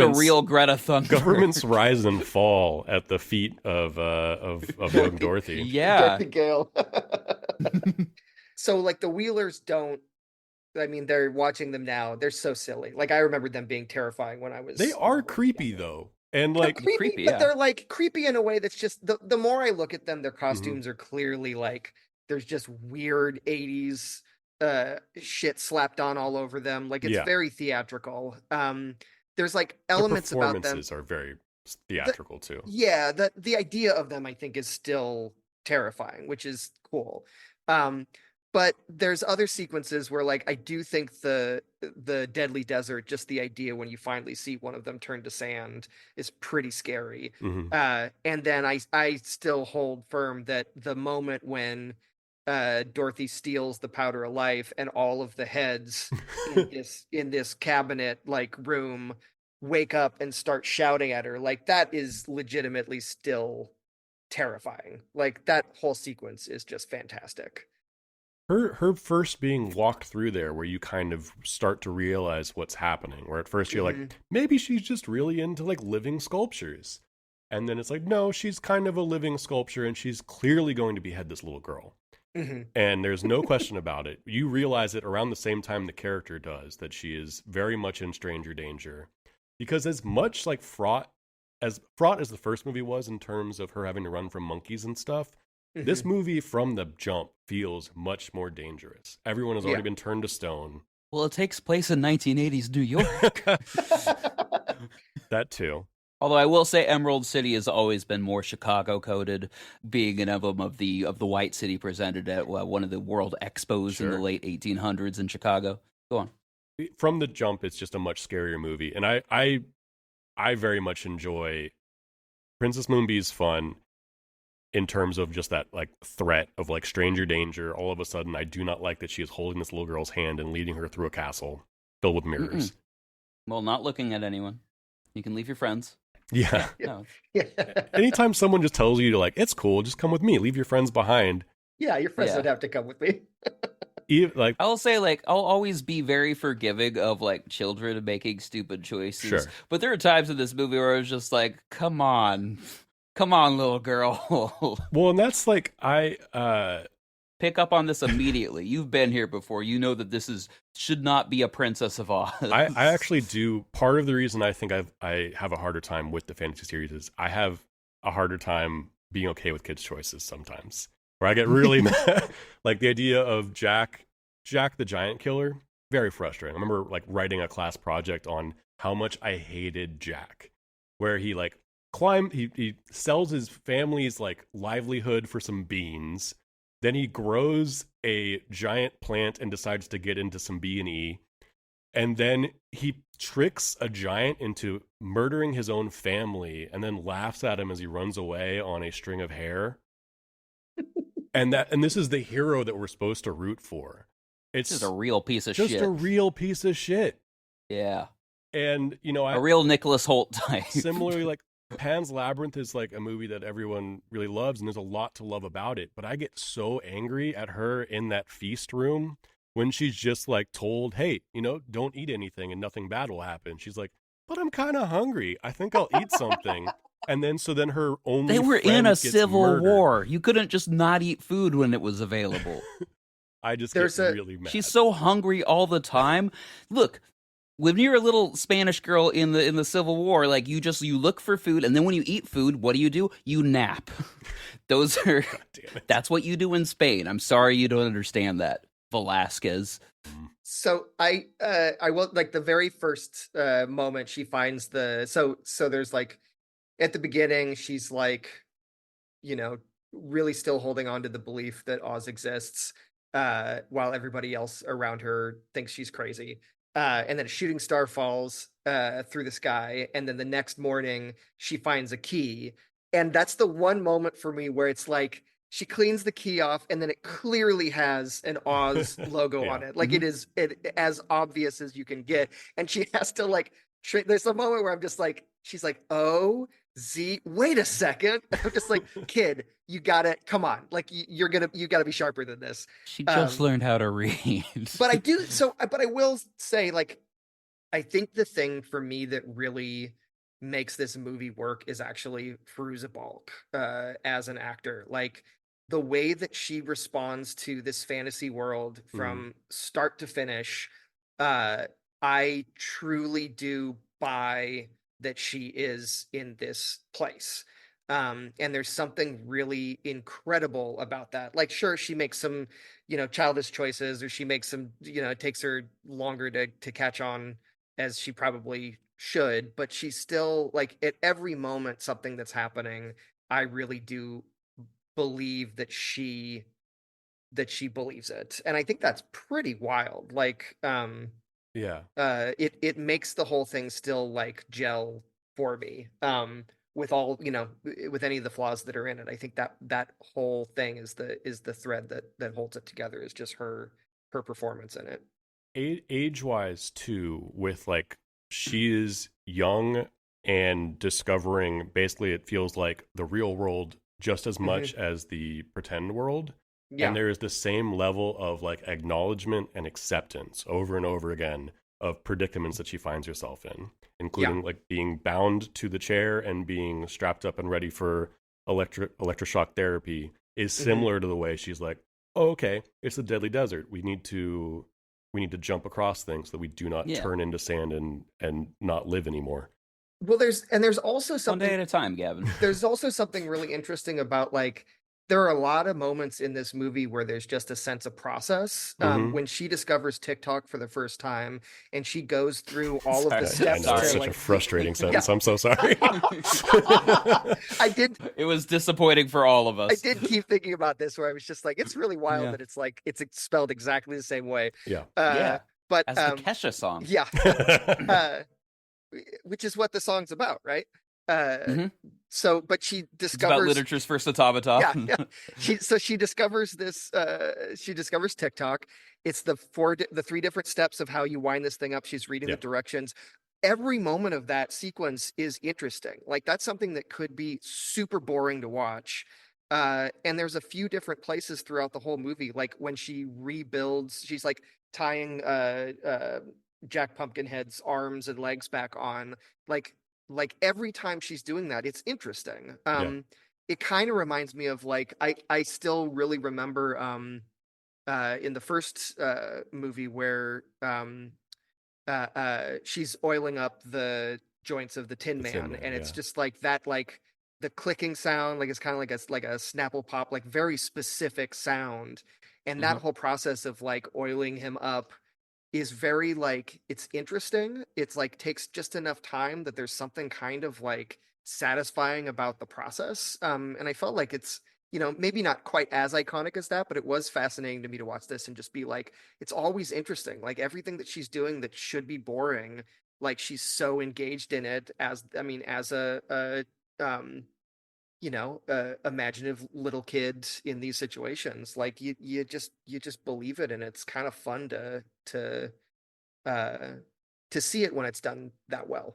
a real Greta Thunberg. Governments rise and fall at the feet of young Dorothy. Yeah. Dorothy Gale. So like the Wheelers don't. I mean, they're watching them now. They're so silly. Like I remember them being terrifying when I was. They are creepy though, and like creepy, but they're like creepy in a way that's just the more I look at them, their costumes are clearly like there's just weird 80s shit slapped on all over them. Like it's very theatrical. There's like elements about them. Performances are very theatrical too. Yeah, the idea of them I think is still terrifying, which is cool. But there's other sequences where like I do think the Deadly Desert, just the idea when you finally see one of them turn to sand is pretty scary. And then I still hold firm that the moment when Dorothy steals the powder of life and all of the heads in this cabinet like room wake up and start shouting at her, like that is legitimately still terrifying. Like that whole sequence is just fantastic. Her first being walked through there, where you kind of start to realize what's happening, where at first you're like, maybe she's just really into like living sculptures, and then it's like, no, she's kind of a living sculpture and she's clearly going to behead this little girl. And there's no question about it. You realize it around the same time the character does, that she is very much in stranger danger, because as much like fraught as the first movie was in terms of her having to run from monkeys and stuff, this movie from the jump feels much more dangerous. Everyone has already been turned to stone. Well, it takes place in 1980s New York. That too. Although I will say Emerald City has always been more Chicago coded, being an emblem of the white city presented at one of the World Expos in the late 1800s in Chicago. Go on. From the jump, it's just a much scarier movie, and I very much enjoy Princess Moonbee's fun. In terms of just that like threat of like stranger danger, all of a sudden I do not like that she is holding this little girl's hand and leading her through a castle filled with mirrors. Well, not looking at anyone. You can leave your friends. Yeah. No. Anytime someone just tells you to like, it's cool, just come with me, leave your friends behind. Yeah, your friends don't have to come with me. Like I'll say, like, I'll always be very forgiving of like children making stupid choices. But there are times in this movie where I was just like, come on, little girl. Well, and that's like pick up on this immediately. You've been here before. You know that this should not be a Princess of Oz. I actually do. Part of the reason I think I have a harder time with the fantasy series is I have a harder time being okay with kids' choices sometimes. Where I get really mad. Like the idea of Jack the Giant Killer, very frustrating. I remember like writing a class project on how much I hated Jack, where he like he sells his family's like livelihood for some beans. Then he grows a giant plant and decides to get into some B&E. And then he tricks a giant into murdering his own family and then laughs at him as he runs away on a string of hair. And this is the hero that we're supposed to root for. It's This is a real piece of just shit. a real piece of shit. Yeah. And, you know, A real Nicholas Holt type. similarly, like, Pan's Labyrinth is like a movie that everyone really loves, and there's a lot to love about it. But I get so angry at her in that feast room when she's just like told, hey, you know, don't eat anything and nothing bad will happen. She's like, but I'm kind of hungry. I think I'll eat something. And then her only They were in friend a gets civil murdered. war. You couldn't just not eat food when it was available. I just There's get a- really mad. She's so hungry all the time. Look, when you're a little Spanish girl in the Civil War, like you look for food, and then when you eat food, what do? You nap. Those are God damn it. that's what you do in Spain. I'm sorry you don't understand that, Velasquez. So I will, like, the very first moment she finds so there's like, at the beginning she's like, you know, really still holding on to the belief that Oz exists, while everybody else around her thinks she's crazy. And then a shooting star falls through the sky, and then the next morning she finds a key, and that's the one moment for me where it's like she cleans the key off, and then it clearly has an Oz logo Yeah. on it, like it is as obvious as you can get, and she has to like. There's a moment where I'm just like, she's like, oh. Wait a second. I'm just like, kid, you gotta come on. Like you gotta be sharper than this. She just learned how to read. But I will say, like, I think the thing for me that really makes this movie work is actually Fairuza Balk as an actor. Like the way that she responds to this fantasy world from start to finish, I truly do buy that she is in this place. And there's something really incredible about that. Like, sure, she makes some, you know, childish choices, or she makes some, you know, it takes her longer to catch on as she probably should, but she's still like, at every moment something that's happening, I really do believe that she believes it. And I think that's pretty wild. Like, Yeah. it makes the whole thing still like gel for me, with all, you know, with any of the flaws that are in it. I think that whole thing is the thread that holds it together, is just her performance in it. Age-wise, too, with like, she is young and discovering, basically, it feels like the real world just as much as the pretend world. Yeah. And there is the same level of like acknowledgement and acceptance over and over again of predicaments that she finds herself in, including like being bound to the chair and being strapped up and ready for electroshock therapy, is similar to the way she's like, oh, okay, it's a deadly desert. We need to jump across things so that we do not turn into sand and not live anymore. Well, there's also One something day at a time, Gavin. there's also something really interesting about, like, there are a lot of moments in this movie where there's just a sense of process. When she discovers TikTok for the first time and she goes through all of the Sorry. steps I know, to it's such like a frustrating sentence. I'm so sorry. I did It was disappointing for all of us. I did keep thinking about this, where I was just like, it's really wild Yeah. that it's like it's spelled exactly the same way. Yeah. But As the Kesha song. yeah. Which is what the song's about, right? So, but she It's about discovers literature's first automaton. yeah. She discovers this. She discovers TikTok. It's the three different steps of how you wind this thing up. She's reading the directions. Every moment of that sequence is interesting. Like, that's something that could be super boring to watch. And there's a few different places throughout the whole movie. Like when she rebuilds, she's like tying Jack Pumpkinhead's arms and legs back on. Like every time she's doing that, it's interesting. It kind of reminds me of, like, I still really remember in the first movie where she's oiling up the joints of the Tin Man, and it's just like that, like the clicking sound, like it's kind of like a Snapple pop, like very specific sound, and that whole process of like oiling him up is very, like, it's interesting. It's like takes just enough time that there's something kind of like satisfying about the process. And I felt like it's maybe not quite as iconic as that, but it was fascinating to me to watch this and just be like, it's always interesting. Like everything that she's doing that should be boring, like she's so engaged in it as um, imaginative little kid in these situations. Like you just believe it, and it's kind of fun uh to see it when it's done that well.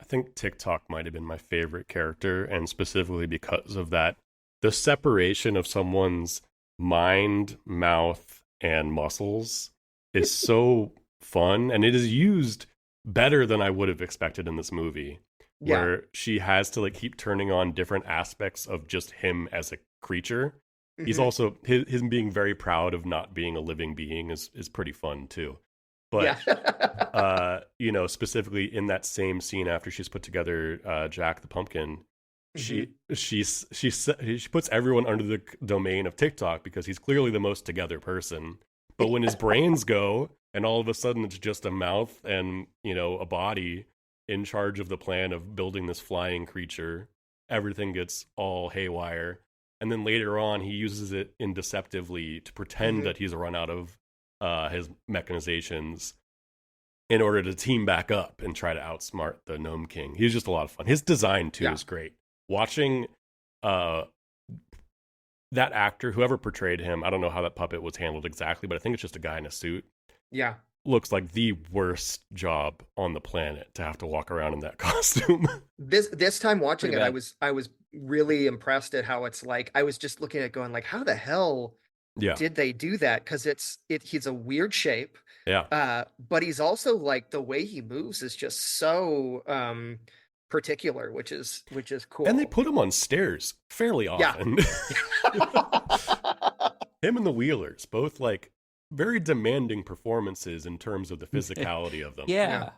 I think TikTok might have been my favorite character, and specifically because of that, the separation of someone's mind, mouth, and muscles is so fun, and it is used better than I would have expected in this movie, Yeah. where she has to like keep turning on different aspects of just him as a creature. He's Mhm. also his being very proud of not being a living being is pretty fun too. But Yeah. specifically in that same scene after she's put together Jack the Pumpkin, Mhm. she puts everyone under the domain of TikTok because he's clearly the most together person. But when his brains go, and all of a sudden it's just a mouth and a body in charge of the plan of building this flying creature, everything gets all haywire. And then later on, he uses it in deceptively to pretend Mhm. that he's run out of his mechanizations in order to team back up and try to outsmart the Gnome King. He's just a lot of fun. His design too Yeah. is great. Watching uh, that actor, whoever portrayed him, I don't know how that puppet was handled exactly, but I think it's just a guy in a suit. Yeah. Looks like the worst job on the planet to have to walk around in that costume. This time watching Pretty it, bad. I was really impressed at how it's like. I was just looking at it going like, how the hell Yeah, did they do that? Because he's a weird shape, yeah. but he's also like the way he moves is just so particular, which is cool. And they put him on stairs fairly Yeah. often. Him and the Wheelers, both like very demanding performances in terms of the physicality of them. Yeah.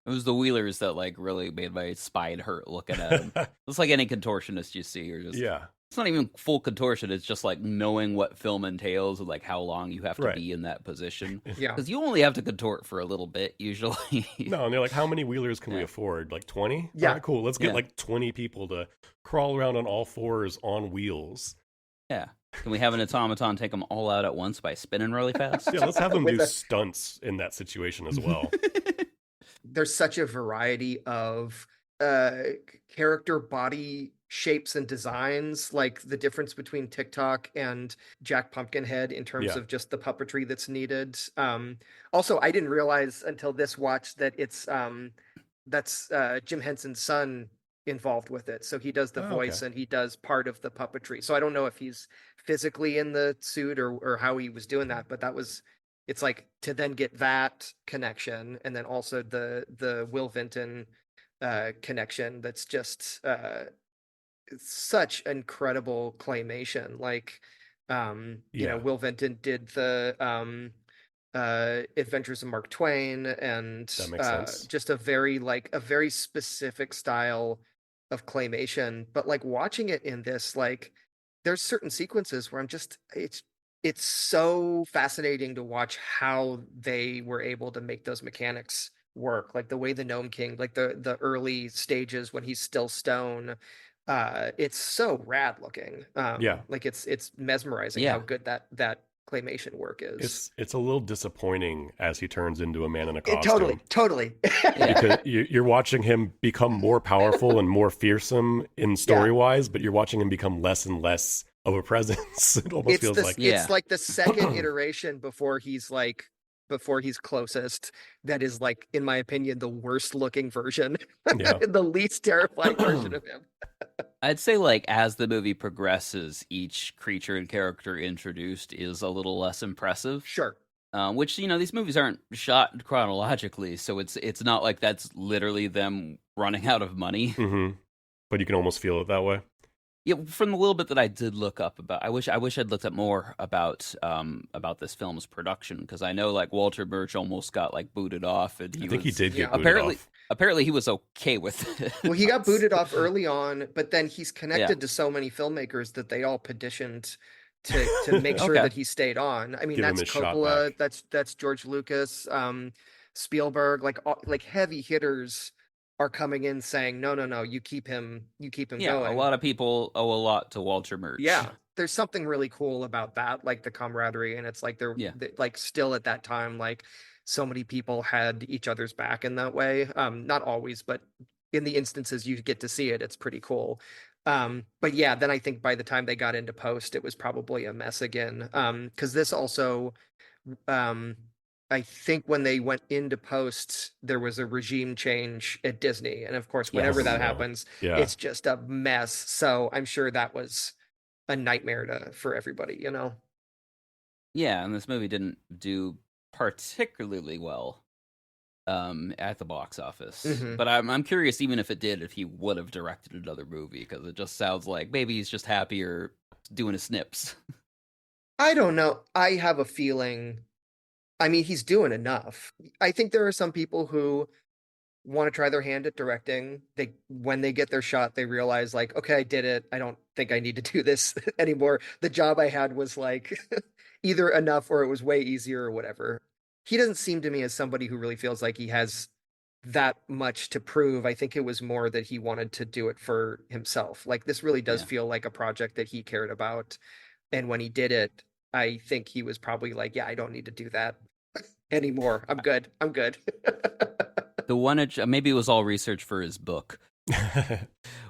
It was the Wheelers that like really made my spine hurt looking at them. It's like any contortionist you see, or just Yeah. it's not even full contortion. It's just like knowing what film entails and like how long you have to Right. be in that position. Yeah. Because you only have to contort for a little bit usually. No, and they're like, how many Wheelers can we Yeah. afford? Like 20? Yeah. All right, cool. Let's get Yeah. like 20 people to crawl around on all fours on wheels. Yeah. Can we have an automaton take them all out at once by spinning really fast? Yeah, let's have them With do a- stunts in that situation as well. There's such a variety of character body shapes and designs, like the difference between TikTok and Jack Pumpkinhead in terms Yeah. of just the puppetry that's needed. Also, I didn't realize until this watch that that's Jim Henson's son involved with it. So he does the Oh, voice okay. and he does part of the puppetry. So I don't know if he's physically in the suit or how he was doing that, but it's like to then get that connection and then also the Will Vinton connection. That's just it's such incredible claymation. Like Yeah. Will Vinton did the Adventures of Mark Twain, and That makes sense. just a very specific style of claymation. But like watching it in this, like there's certain sequences where it's so fascinating to watch how they were able to make those mechanics work. Like the way the Gnome King, like the early stages when he's still stone, it's so rad looking. Yeah. Like it's mesmerizing Yeah. how good that claymation work is. It's a little disappointing as he turns into a man in a It costume. totally. Yeah. Because you're watching him become more powerful and more fearsome in story wise, but you're watching him become less and less of a presence. It almost feels like Yeah. it's like the second iteration before he's closest, that is like, in my opinion, the worst looking version, Yeah. the least terrifying version of him. I'd say like as the movie progresses, each creature and character introduced is a little less impressive. Sure. Which these movies aren't shot chronologically, so it's not like that's literally them running out of money. hmm But you can almost feel it that way. Yeah, from the little bit that I did look up about, I wish I'd looked up more about this film's production, because I know like Walter Birch almost got like booted off, and I think he did get booted apparently off. apparently he was okay with it. Well, he got booted off early on, but then he's connected to so many filmmakers that they all petitioned to make sure Okay. that he stayed on. I mean, Give him that's his shot Coppola, back. that's George Lucas, Spielberg, like heavy hitters are coming in saying, no, you keep him Yeah, going. a lot of people owe a lot to Walter Murch. Yeah, there's something really cool about that, like the camaraderie, and it's like Yeah. like still at that time, like so many people had each other's back in that way. Not always, but in the instances you get to see it, it's pretty cool. But yeah, then I think by the time they got into post, it was probably a mess again. Because this also, um, I think when they went into post, there was a regime change at Disney, and of course, whenever Yes. that Yeah. happens, Yeah. it's just a mess. So I'm sure that was a nightmare for everybody, you know? Yeah, and this movie didn't do particularly well at the box office. Mhm. But I'm curious, even if it did, if he would have directed another movie, because it just sounds like maybe he's just happier doing his snips. I don't know. I have a feeling, I mean, he's doing enough. I think there are some people who want to try their hand at directing. When they get their shot, they realize like, okay, I did it. I don't think I need to do this anymore. The job I had was like either enough or it was way easier or whatever. He doesn't seem to me as somebody who really feels like he has that much to prove. I think it was more that he wanted to do it for himself. Like this really does Yeah. feel like a project that he cared about. And when he did it, I think he was probably like, yeah, I don't need to do that anymore. I'm good. I'm good. The one, maybe it was all research for his book.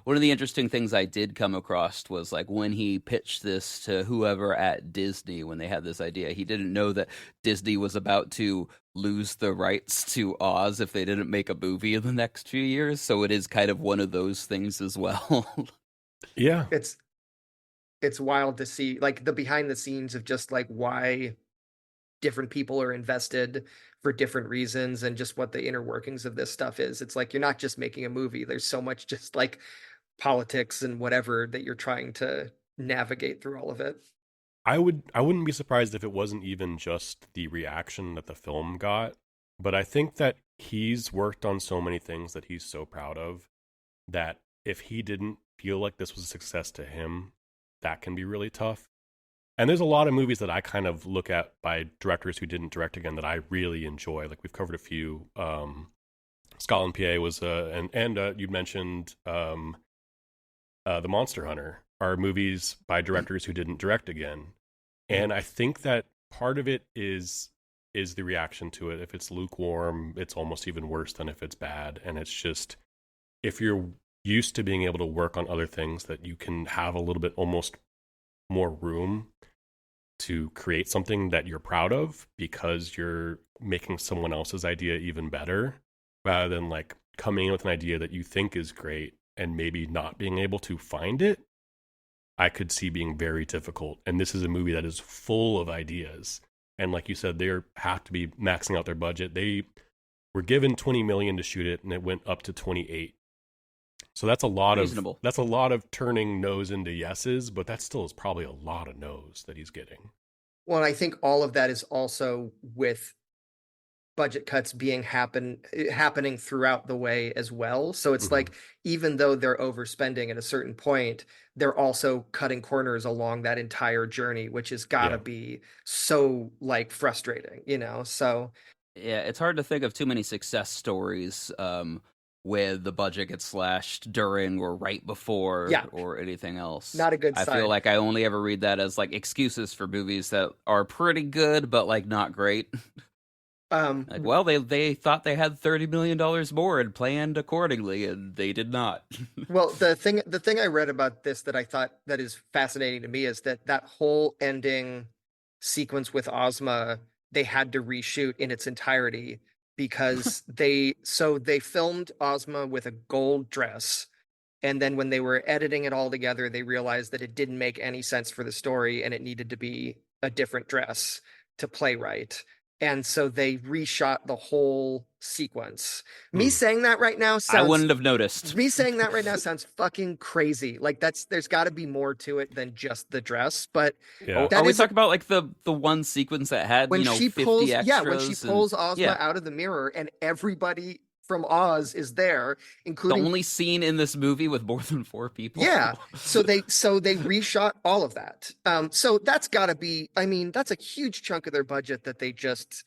One of the interesting things I did come across was like when he pitched this to whoever at Disney when they had this idea, he didn't know that Disney was about to lose the rights to Oz if they didn't make a movie in the next few years. So it is kind of one of those things as well. Yeah. It's wild to see like the behind the scenes of just like why different people are invested for different reasons and just what the inner workings of this stuff is. It's like you're not just making a movie. There's so much just like politics and whatever that you're trying to navigate through all of it. I wouldn't be surprised if it wasn't even just the reaction that the film got, but I think that he's worked on so many things that he's so proud of that if he didn't feel like this was a success to him, that can be really tough. And there's a lot of movies that I kind of look at by directors who didn't direct again that I really enjoy. Like we've covered a few. Scotland PA was and you mentioned The Monster Hunter are movies by directors who didn't direct again. And I think that part of it is the reaction to it. If it's lukewarm, it's almost even worse than if it's bad. And it's just, if you're used to being able to work on other things, that you can have a little bit almost more room to create something that you're proud of because you're making someone else's idea even better, rather than like coming in with an idea that you think is great and maybe not being able to find it, I could see being very difficult. And this is a movie that is full of ideas. And like you said, they have to be maxing out their budget. They were given $20 million to shoot it, and it went up to 28. So that's a lot Reasonable. that's a lot of turning no's into yeses, but that still is probably a lot of no's that he's getting. Well, I think all of that is also with budget cuts being happening throughout the way as well. So it's like even though they're overspending at a certain point, they're also cutting corners along that entire journey, which has got to be so like frustrating, you know? So yeah, it's hard to think of too many success stories where the budget gets slashed during or right before or anything else. Not a good sign. I feel like I only ever read that as like excuses for movies that are pretty good but like not great. Like, well, they thought they had $30 million more and planned accordingly, and they did not. Well, the thing I read about this that I thought that is fascinating to me is that whole ending sequence with Ozma, they had to reshoot in its entirety because they filmed Ozma with a gold dress, and then when they were editing it all together, they realized that it didn't make any sense for the story and it needed to be a different dress to play right. And so they reshot the whole sequence. Me saying that right now sounds... I wouldn't have noticed. Me saying that right now sounds fucking crazy. Like there's got to be more to it than just the dress. But are we talking about like the one sequence that had when 50 pulls, extras? when she pulls Ozma out of the mirror and everybody from Oz is there, including the only scene in this movie with more than 4 people. Yeah. So they reshot all of that. So that's gotta be, I mean, that's a huge chunk of their budget that they just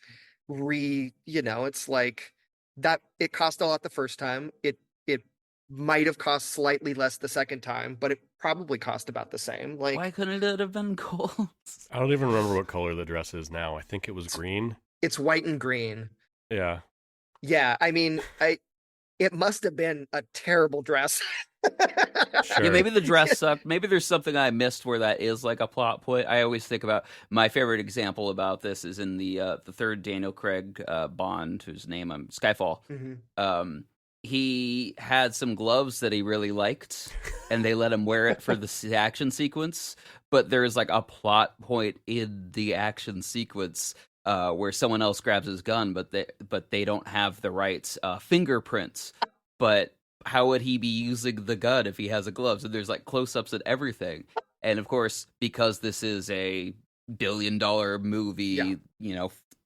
it's like that it cost a lot the first time. It it might have cost slightly less the second time, but it probably cost about the same. Like, Why couldn't it have been gold? I don't even remember what color the dress is now. I think it was green. it's white and green. Yeah. Yeah, I mean, it must have been a terrible dress. Sure. Yeah, maybe the dress sucked. Maybe there's something I missed where that is like a plot point. I always think about my favorite example about this is in the third Daniel Craig Bond, whose name I'm Skyfall. Mhm. He had some gloves that he really liked, and they let him wear it for the action sequence. But there's like a plot point in the action sequence where someone else grabs his gun, but they don't have the right fingerprints. But how would he be using the gun if he has a glove? So there's like close-ups and everything. And of course, because this is a billion-dollar movie,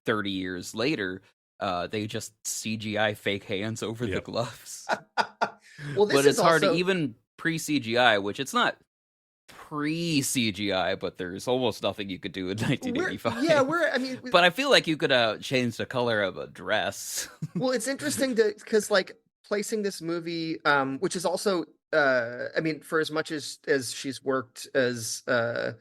30 years later, they just CGI fake hands over the gloves. Well, this But is it's hard to also- even pre-CGI, which it's not pre-CGI, but there's almost nothing you could do in 1985. I mean, But I feel like you could change the color of a dress. well, it's interesting because like placing this movie, which is also, I mean, for as much as she's worked as an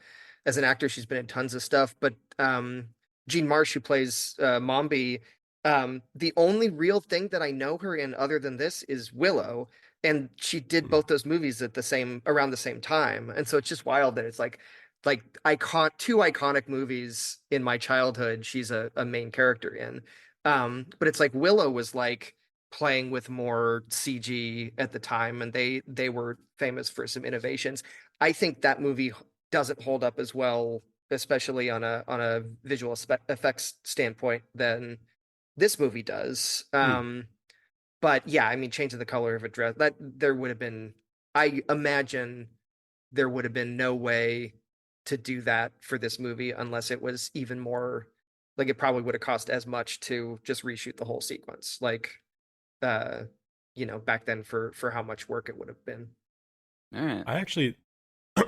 actor, she's been in tons of stuff. But Jean Marsh, who plays Mombi, the only real thing that I know her in other than this is Willow, and she did both those movies around the same time, and so it's just wild that it's like two iconic movies in my childhood. She's a main character in, but it's like Willow was like playing with more CG at the time, and they were famous for some innovations. I think that movie doesn't hold up as well, especially on a visual effects standpoint, than this movie does. But yeah, I mean, changing the color of a dress, that there would have been, I imagine there would have been no way to do that for this movie unless it was even more, like it probably would have cost as much to just reshoot the whole sequence. Like, back then for how much work it would have been. All right. I actually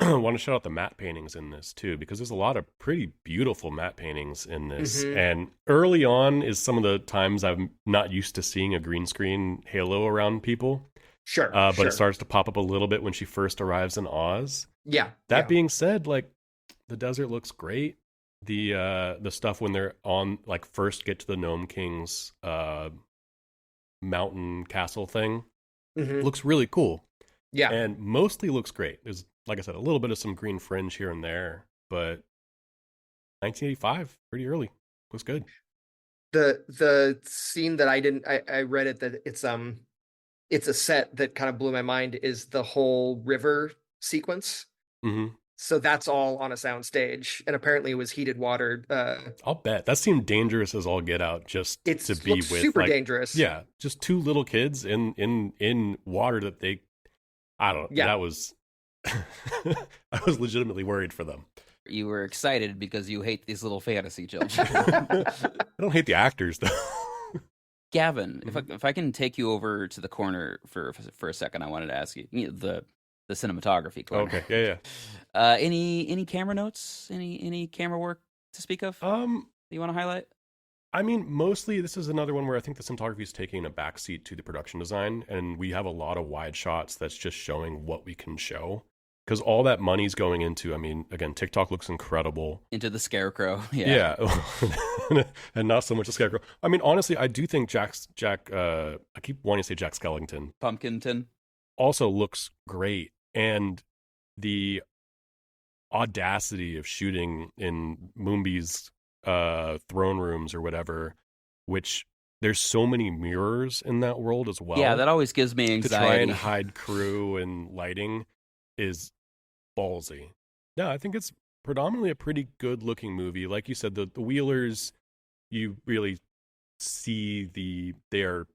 want to shout out the matte paintings in this too, because there's a lot of pretty beautiful matte paintings in this. Mhm. And early on is some of the times I'm not used to seeing a green screen halo around people. Sure. But sure. it starts to pop up a little bit when she first arrives in Oz. Yeah. That yeah. being said, like the desert looks great. The stuff when they're on, like, first get to the Gnome King's mountain castle thing Mhm. looks really cool. Yeah. And mostly looks great. There's, like I said, a little bit of some green fringe here and there, but 1985, pretty early. Looks good. The scene that I read it that it's a set that kind of blew my mind is the whole river sequence. Mm-hmm. So that's all on a sound stage, and apparently it was heated water. I'll bet that seemed dangerous as all get out, just It's to be with super like, dangerous. yeah, just two little kids in water that they, I don't know. Yeah. That was, I was legitimately worried for them. You were excited because you hate these little fantasy children. I don't hate the actors though. Gavin, if I can take you over to the corner for a second, I wanted to ask you, the cinematography corner. Okay, yeah. Any camera notes? Any camera work to speak of? You want to highlight? I mean, mostly this is another one where I think the cinematography is taking a backseat to the production design, and we have a lot of wide shots that's just showing what we can show. Because all that money's going into, I mean, again, TikTok looks incredible. Into the scarecrow. Yeah. And not so much the scarecrow. I mean, honestly, I do think I keep wanting to say Jack Skellington. Pumpkinton. Also looks great. And the audacity of shooting in Moonby's throne rooms or whatever, which there's so many mirrors in that world as well. Yeah, that always gives me to anxiety. try and hide crew and lighting is ballsy. Yeah, I think it's predominantly a pretty good looking movie. Like you said, the Wheelers, you really see they're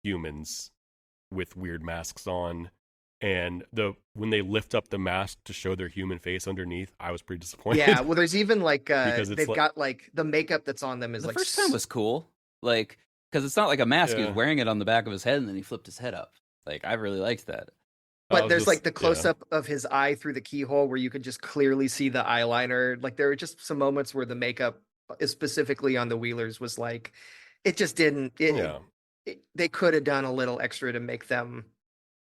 humans with weird masks on. And when they lift up the mask to show their human face underneath, I was pretty disappointed. Yeah, well, there's even like Because it's they've like- got like the makeup that's on them is The like first time was cool, like because it's not like a mask. He Yeah. was wearing it on the back of his head, and then he flipped his head up. Like I really liked that. But was there's just- like the yeah. close up of his eye through the keyhole where you could just clearly see the eyeliner. Like there were just some moments where the makeup, specifically on the Wheelers, was like it just didn't. Yeah. they could have done a little extra to make them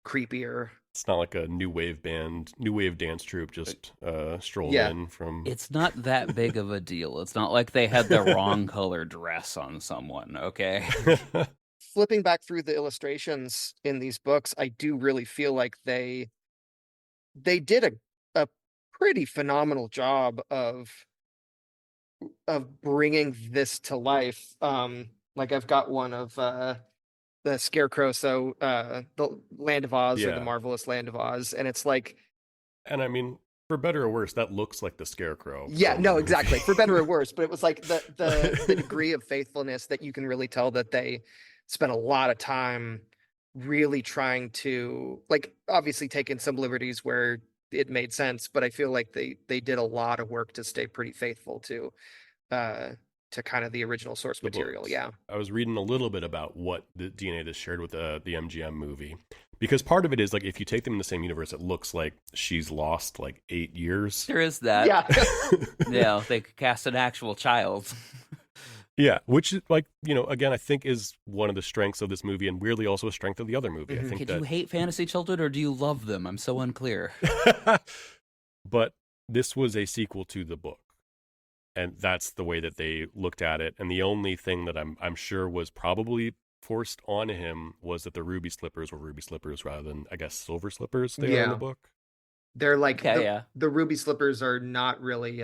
creepier. It's not like a new wave dance troupe just strolled Yeah. in from. It's not that big of a deal. It's not like they had the wrong color dress on someone, okay? Flipping back through the illustrations in these books, I do really feel like they did a pretty phenomenal job of bringing this to life. Like I've got one of the Scarecrow, so the Land of Oz, or the Yeah. Marvelous Land of Oz, and it's like, And I mean, for better or worse, that looks like the Scarecrow. yeah, from no, the exactly, movie. for better or worse, but it was like the degree of faithfulness that you can really tell that they spent a lot of time really trying to, like, obviously taking some liberties where it made sense, but I feel like they did a lot of work to stay pretty faithful to kind of the original source The material. books. Yeah. I was reading a little bit about what the DNA this shared with the MGM movie, because part of it is like if you take them in the same universe, it looks like she's lost like 8 years. There is that. Yeah. Yeah, they could cast an actual child. Yeah, which is like, again, I think is one of the strengths of this movie, and weirdly also a strength of the other movie. I think Did that you hate fantasy children or do you love them? I'm so unclear. but this was a sequel to the book, and that's the way that they looked at it. And the only thing that I'm sure was probably forced on him was that the ruby slippers were ruby slippers rather than, I guess, silver slippers they are in Yeah. the book. They're like, Okay, yeah. the ruby slippers are not really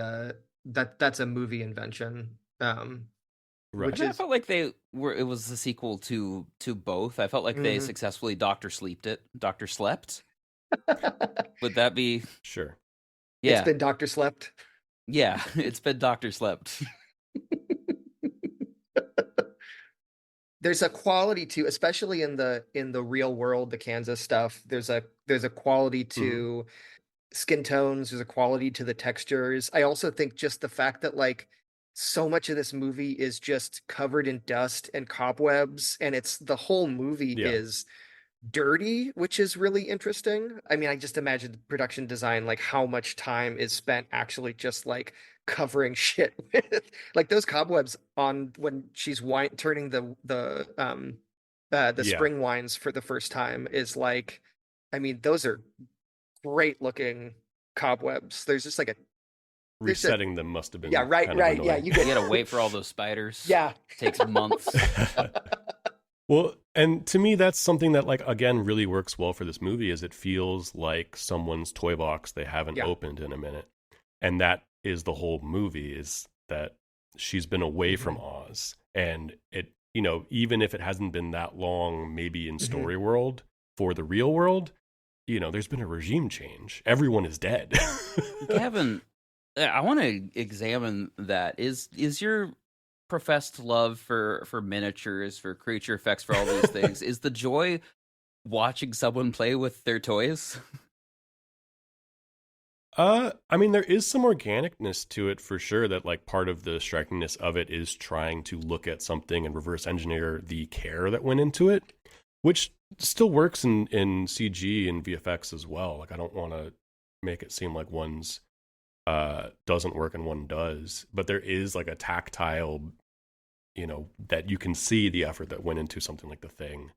that's a movie invention. Right. Which I is felt like it was a sequel to both. I felt like they Mhm. successfully Dr. Slept. Would that be Sure. yeah. It's been Dr. Slept. Yeah, it's been Dr. Slept. There's a quality to, especially in the real world, the Kansas stuff. There's a quality to skin tones. There's a quality to the textures. I also think just the fact that like so much of this movie is just covered in dust and cobwebs, and it's the whole movie Yeah. is dirty, which is really interesting. I mean, I just imagine the production design, like how much time is spent actually just like covering shit with like those cobwebs on when she's turning the Yeah. spring wines for the first time is like, I mean, those are great looking cobwebs. There's just like Resetting them must have been yeah, right, kind of right, yeah, annoying. you You get gotta wait for all those spiders. yeah. Takes months. Well, and to me, that's something that, like, again, really works well for this movie. Is it feels like someone's toy box they haven't Yeah. opened in a minute, and that is the whole movie. Is that she's been away from Oz, and it, even if it hasn't been that long, maybe in story world for the real world, there's been a regime change. Everyone is dead. Gavin, I want to examine that. Is your professed love for miniatures, for creature effects, for all these things, is the joy watching someone play with their toys? I mean, there is some organicness to it for sure. That like part of the strikingness of it is trying to look at something and reverse engineer the care that went into it, which still works in CG and VFX as well. Like I don't want to make it seem like one's doesn't work and one does, but there is like a tactile, that you can see the effort that went into something like The Thing,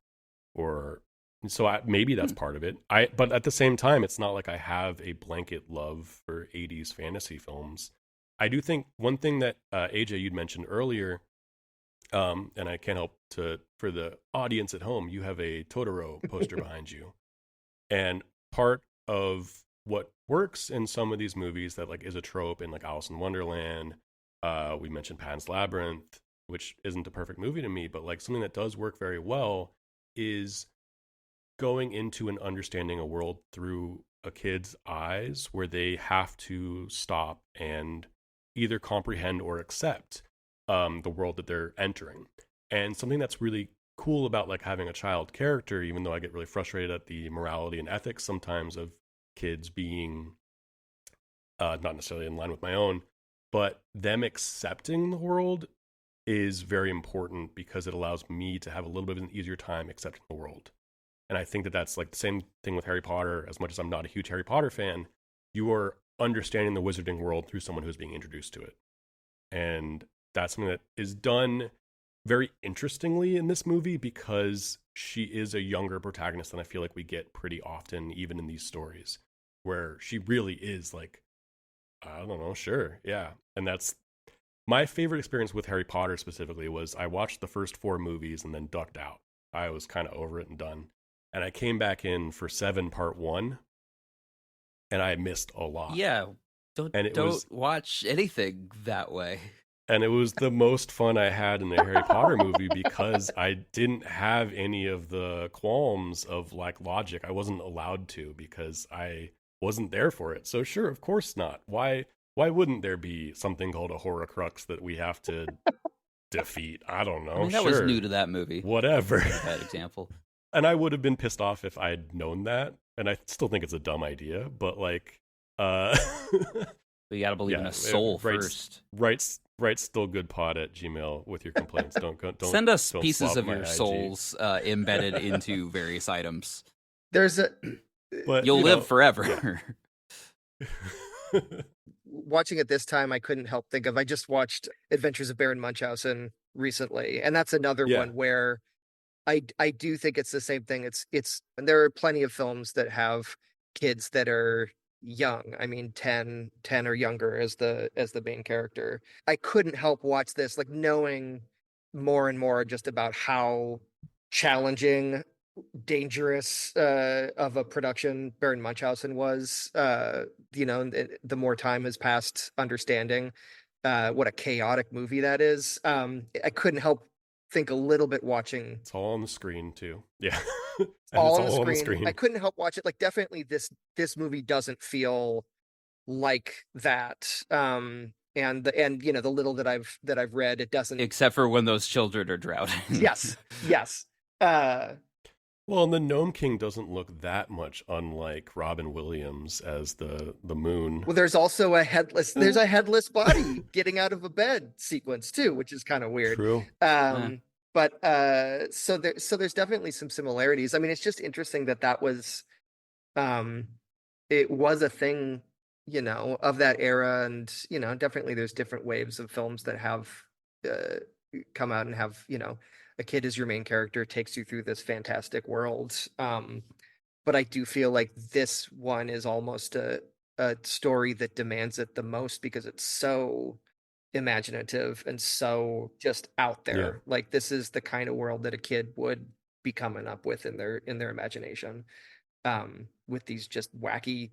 or so maybe that's part of it. But at the same time, it's not like I have a blanket love for 80s fantasy films. I do think one thing that AJ you'd mentioned earlier, and I can't help for the audience at home, you have a Totoro poster behind you, and part of what works in some of these movies that like is a trope in like Alice in Wonderland, we mentioned Pan's Labyrinth, which isn't a perfect movie to me, but like something that does work very well is going into and understanding a world through a kid's eyes, where they have to stop and either comprehend or accept the world that they're entering. And something that's really cool about like having a child character, even though I get really frustrated at the morality and ethics sometimes of kids being not necessarily in line with my own, but them accepting the world is very important because it allows me to have a little bit of an easier time accepting the world. And I think that that's like the same thing with Harry Potter. As much as I'm not a huge Harry Potter fan, you are understanding the wizarding world through someone who's being introduced to it. And that's something that is done very interestingly in this movie because she is a younger protagonist than I feel like we get pretty often, even in these stories, where she really is like, I don't know, sure, yeah. And that's my favorite experience with Harry Potter specifically was I watched the first 4 movies and then ducked out. I was kind of over it and done. And I came back in for 7 part 1 and I missed a lot. Yeah, don't watch anything that way. And it was the most fun I had in the Harry Potter movie because I didn't have any of the qualms of like logic. I wasn't allowed to because I wasn't there for it. So sure, of course not. Why wouldn't there be something called a Horcrux that we have to defeat? I don't know. I mean, that was new to that movie. Whatever. That example. And I would have been pissed off if I'd known that. And I still think it's a dumb idea, but like But you gotta believe in a soul first. Write stillgoodpod@gmail with your complaints. Don't send us don't pieces swap of my your IG. souls embedded into various items. There's a But, You'll you live know, forever. yeah. watching it this time, I couldn't help think of. I just watched Adventures of Baron Munchausen recently, and that's another Yeah. one where I do think it's the same thing. And there are plenty of films that have kids that are young. I mean, 10 or younger as the main character. I couldn't help watch this, like knowing more and more just about how challenging, dangerous of a production Baron Munchausen was. The more time has passed understanding what a chaotic movie that is. I couldn't help think a little bit watching. It's all on the screen too. Yeah. And all it's on the screen. I couldn't help watch it. Like, definitely this movie doesn't feel like that. And the little that I've read, it doesn't. Except for when those children are drowning. Yes. Well, and the Gnome King doesn't look that much unlike Robin Williams as the moon. Well, there's also a headless body getting out of a bed sequence too, which is kind of weird. True. But so there's definitely some similarities. I mean, it's just interesting that was it was a thing, of that era, and definitely there's different waves of films that have come out and have, a kid as your main character takes you through this fantastic world. But I do feel like this one is almost a story that demands it the most because it's so imaginative and so just out there. Yeah. Like, this is the kind of world that a kid would be coming up with in their imagination, with these just wacky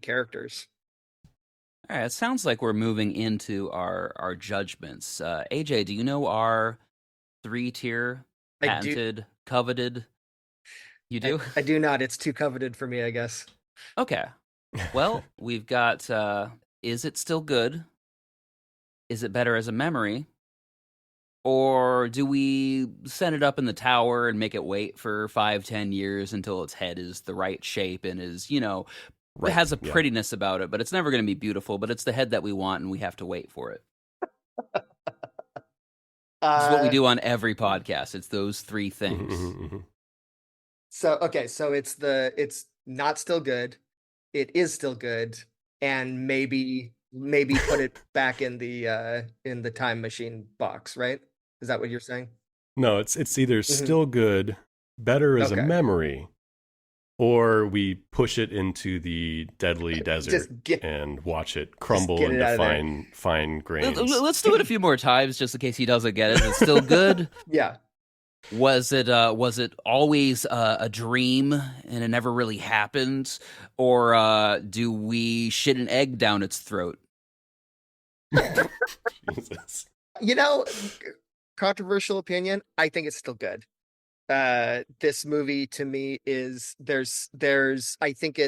characters. All right, it sounds like we're moving into our judgments. AJ, do you know our 3-tier patented, coveted? You do? I do not. It's too coveted for me, I guess. Okay. Well, we've got is it still good? Is it better as a memory? Or do we send it up in the tower and make it wait for 5-10 years until its head is the right shape and is, it has a prettiness about it, but it's never going to be beautiful, but it's the head that we want and we have to wait for it. It's what we do on every podcast. It's those 3 things. So it's not still good. It is still good, and maybe put it back in the time machine box, right? Is that what you're saying? No, it's either still good, better as a memory, or we push it into the deadly desert and watch it crumble into fine grains. Let's do it a few more times just in case he doesn't get it. Is it still good? Yeah. Was it always a dream and it never really happened? Or do we shit an egg down its throat? Jesus. Controversial opinion. I think it's still good. This movie to me is I think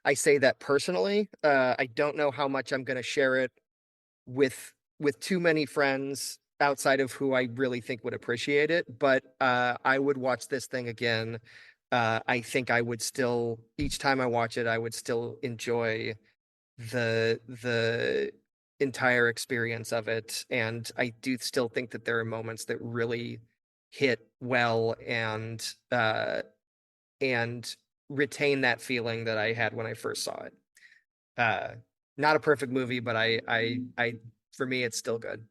I say that personally. I don't know how much I'm going to share it with too many friends outside of who I really think would appreciate it, but I would watch this thing again. I think I would still, each time I watch it, I would still enjoy the entire experience of it, and I do still think that there are moments that really hit well and retain that feeling that I had when I first saw it. Not a perfect movie, but I for me, it's still good.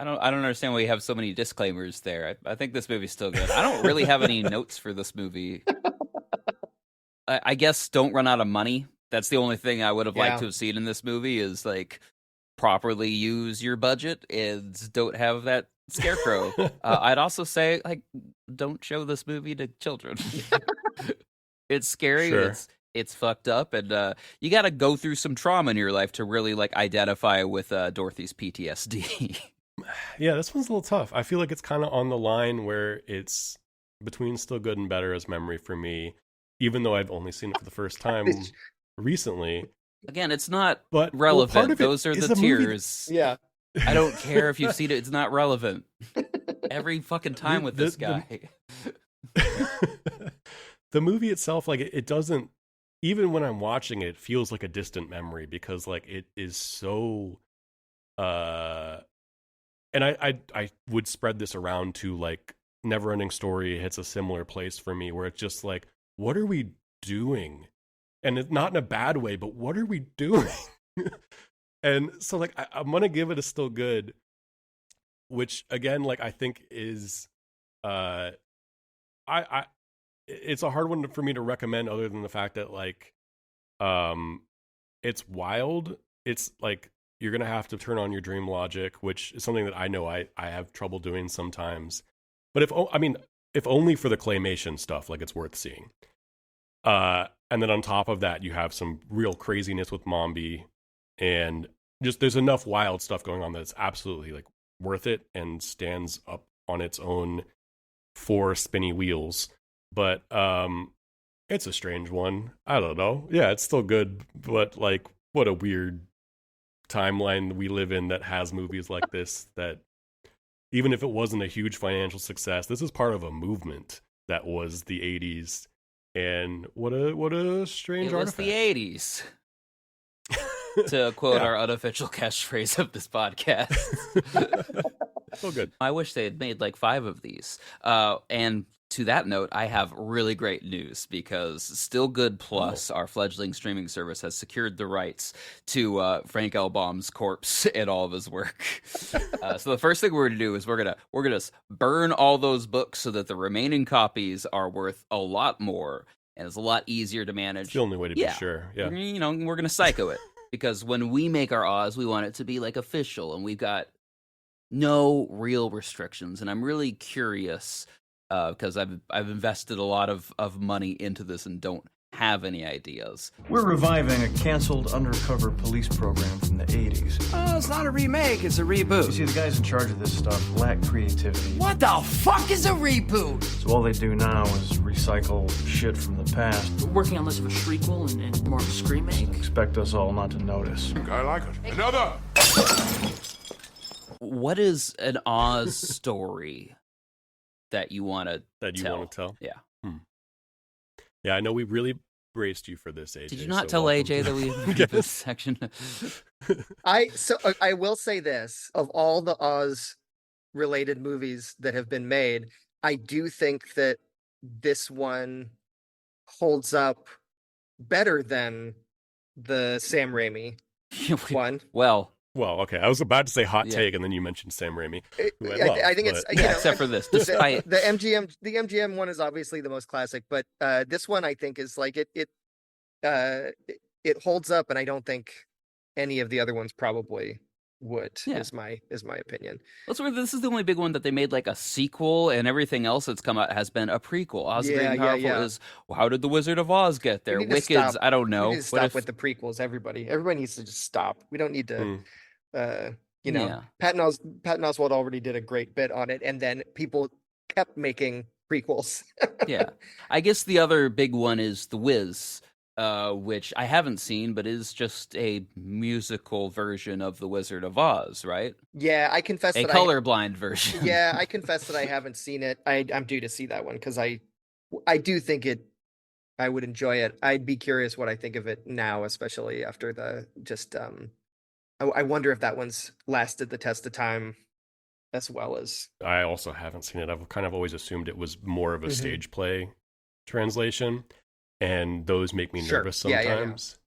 I don't understand why you have so many disclaimers there. I think this movie's still good. I don't really have any notes for this movie. I guess don't run out of money. That's the only thing I would have liked to have seen in this movie is like properly use your budget and don't have that scarecrow. I'd also say like don't show this movie to children. It's scary. Sure. It's fucked up, and you got to go through some trauma in your life to really like identify with Dorothy's PTSD. Yeah, this one's a little tough. I feel like it's kind of on the line where it's between still good and better as memory for me, even though I've only seen it for the first time recently. Again, it's not But relevant. part of it Those are is the the movie- tiers. Yeah. I don't care if you've seen it. It's not relevant. Every fucking time with this guy. The movie itself, like it doesn't, even when I'm watching it, it feels like a distant memory because like it is so and I would spread this around to like Neverending Story hits a similar place for me where it's just like, what are we doing? And it's not in a bad way, but what are we doing? And so like I'm gonna give it a still good, which again, like I think is it's a hard one for me to recommend other than the fact that like it's wild. It's like you're gonna have to turn on your dream logic, which is something that I know I have trouble doing sometimes. But if only for the claymation stuff, like it's worth seeing. And then on top of that, you have some real craziness with Mombi, and just there's enough wild stuff going on that it's absolutely like worth it and stands up on its own 4 spinny wheels. But it's a strange one. I don't know. Yeah, it's still good, but like what a weird timeline we live in that has movies like this that even if it wasn't a huge financial success, this is part of a movement that was the 80s. And what a strange artifact. It was the 80s. To quote our unofficial catchphrase of this podcast. So good. I wish they had made like 5 of these. And to that note, I have really great news because Still Good Plus, our fledgling streaming service, has secured the rights to Frank L. Baum's corpse and all of his work. So the first thing we're going to do is we're gonna burn all those books so that the remaining copies are worth a lot more and it's a lot easier to manage. It's the only way to be sure. Yeah, we're going to psycho it because when we make our Oz, we want it to be like official, and we've got no real restrictions. And I'm really curious. Because I've invested a lot of money into this and don't have any ideas. We're reviving a canceled undercover police program from the 80s. Oh, it's not a remake, it's a reboot. You see, the guys in charge of this stuff lack creativity. What the fuck is a reboot? So all they do now is recycle shit from the past. We're working on less of a shriekwell and more of a screamake. Expect us all not to notice. I like it. Another! What is an Oz story that you want to tell? Yeah. Yeah, I know we really braced you for this, AJ. Did you not so tell welcome AJ that we did this section? I will say this, of all the Oz related movies that have been made, I do think that this one holds up better than the Sam Raimi one. Well, okay. I was about to say hot take, and then you mentioned Sam Raimi. I think it's except for this. Despite the MGM one is obviously the most classic, but this one I think is like it holds up, and I don't think any of the other ones probably would. Is my opinion. That's where this is the only big one that they made like a sequel, and everything else that's come out has been a prequel. Oz the Great and Powerful is how did the Wizard of Oz get there? Wicked's I don't know. We need to stop with the prequels. Everybody needs to just stop. We don't need to. Patton Oswalt already did a great bit on it, and then people kept making prequels. Yeah, I guess the other big one is The Wiz, which I haven't seen, but is just a musical version of The Wizard of Oz, right? Yeah, I confess a colorblind version. Yeah, I confess that I haven't seen it. I'm due to see that one because I do think I would enjoy it. I'd be curious what I think of it now, especially after the just. I wonder if that one's lasted the test of time as well as... I also haven't seen it. I've kind of always assumed it was more of a stage play translation, and those make me nervous sometimes.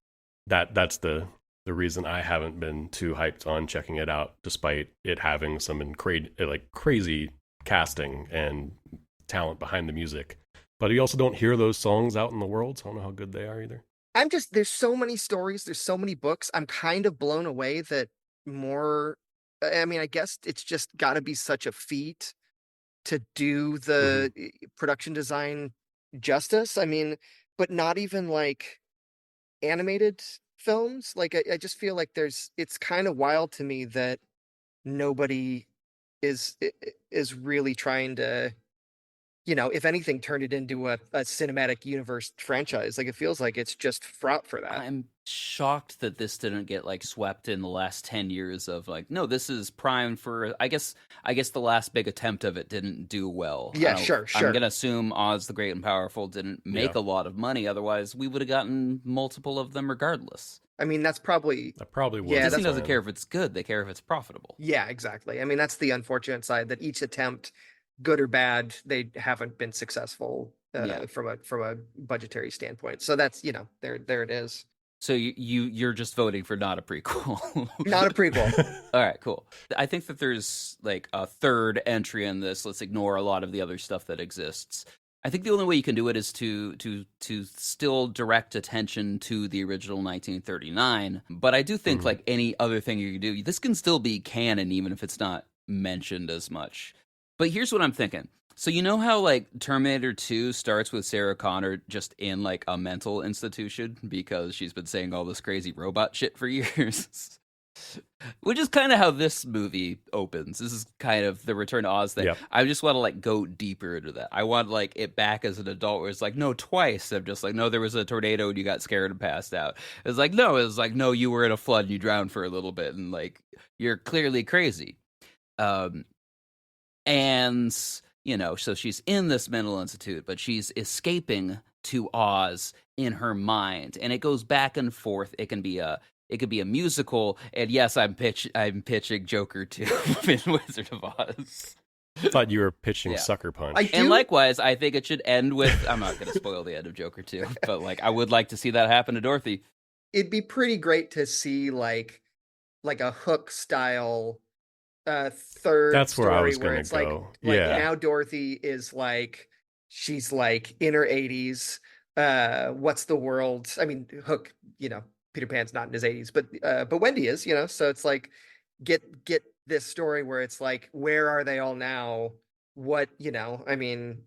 That's the the reason I haven't been too hyped on checking it out, despite it having some crazy casting and talent behind the music. But you also don't hear those songs out in the world, so I don't know how good they are either. There's so many stories, there's so many books. I'm kind of blown away that I guess it's just got to be such a feat to do the production design justice. I mean, but not even like animated films. Like I just feel like it's kind of wild to me that nobody is really trying to, if anything, turn it into a cinematic universe franchise. Like it feels like it's just fraught for that. I'm shocked that this didn't get like swept in the last 10 years of like, no, this is primed for, I guess the last big attempt of it didn't do well. Yeah, sure. I'm going to assume Oz the Great and Powerful didn't make a lot of money. Otherwise, we would have gotten multiple of them regardless. I mean, that probably was. Yeah, Disney doesn't care if it's good. They care if it's profitable. Yeah, exactly. I mean, that's the unfortunate side, that each attempt, good or bad, they haven't been successful from a budgetary standpoint. So that's, there it is. So you're just voting for not a prequel. Not a prequel. All right, cool. I think that there's like a third entry in this. Let's ignore a lot of the other stuff that exists. I think the only way you can do it is to still direct attention to the original 1939. But I do think like any other thing you can do, this can still be canon even if it's not mentioned as much. But here's what I'm thinking. So you know how like Terminator 2 starts with Sarah Connor just in like a mental institution because she's been saying all this crazy robot shit for years? Which is kind of how this movie opens. This is kind of the Return to Oz thing. Yep. I just want to like go deeper into that. I want like it back as an adult where it's like, no, twice. I'm just like, no, there was a tornado and you got scared and passed out. It's like, no, you were in a flood and you drowned for a little bit and like you're clearly crazy. And so she's in this mental institute, but she's escaping to Oz in her mind, and it goes back and forth. It could be a musical, and yes, I'm pitching Joker 2 in Wizard of Oz. I thought you were pitching Sucker Punch. And likewise, I think it should end with, I'm not going to spoil the end of Joker 2, but like I would like to see that happen to Dorothy. It'd be pretty great to see like a Hook style third. That's where story I was where going it's to go. Like now Dorothy is like, she's like in her 80s. What's the world? I mean, Hook, Peter Pan's not in his 80s, but Wendy is, so it's like get this story where it's like, where are they all now? What, I mean,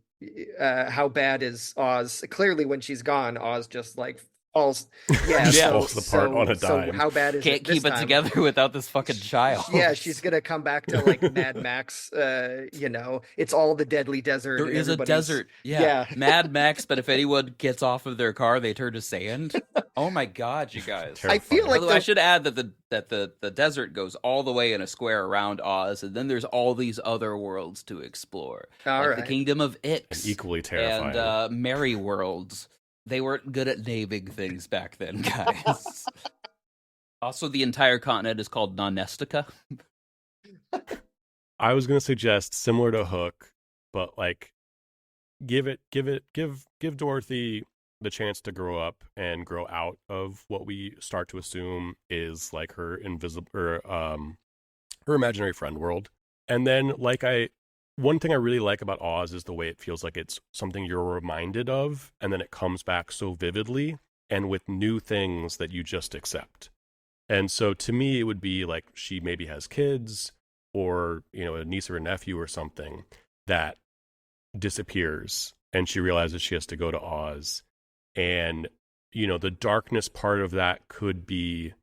how bad is Oz? Clearly when she's gone, Oz just like falls falls apart on a dime. So how bad is Can't keep it together without this fucking child. Yeah, she's gonna come back to like Mad Max. It's all the deadly desert. There is a desert. Yeah. Mad Max, but if anyone gets off of their car, they turn to sand. Oh my god, you guys! I feel like I should add that the desert goes all the way in a square around Oz, and then there's all these other worlds to explore, the Kingdom of Ix, and equally terrifying, and Merry Worlds. They weren't good at naming things back then, guys. Also, the entire continent is called Nonestica. I was going to suggest similar to Hook, but like give Dorothy the chance to grow up and grow out of what we start to assume is like her invisible or her imaginary friend world. And then one thing I really like about Oz is the way it feels like it's something you're reminded of, and then it comes back so vividly and with new things that you just accept. And so to me, it would be like she maybe has kids or, a niece or a nephew or something that disappears, and she realizes she has to go to Oz. And, the darkness part of that could be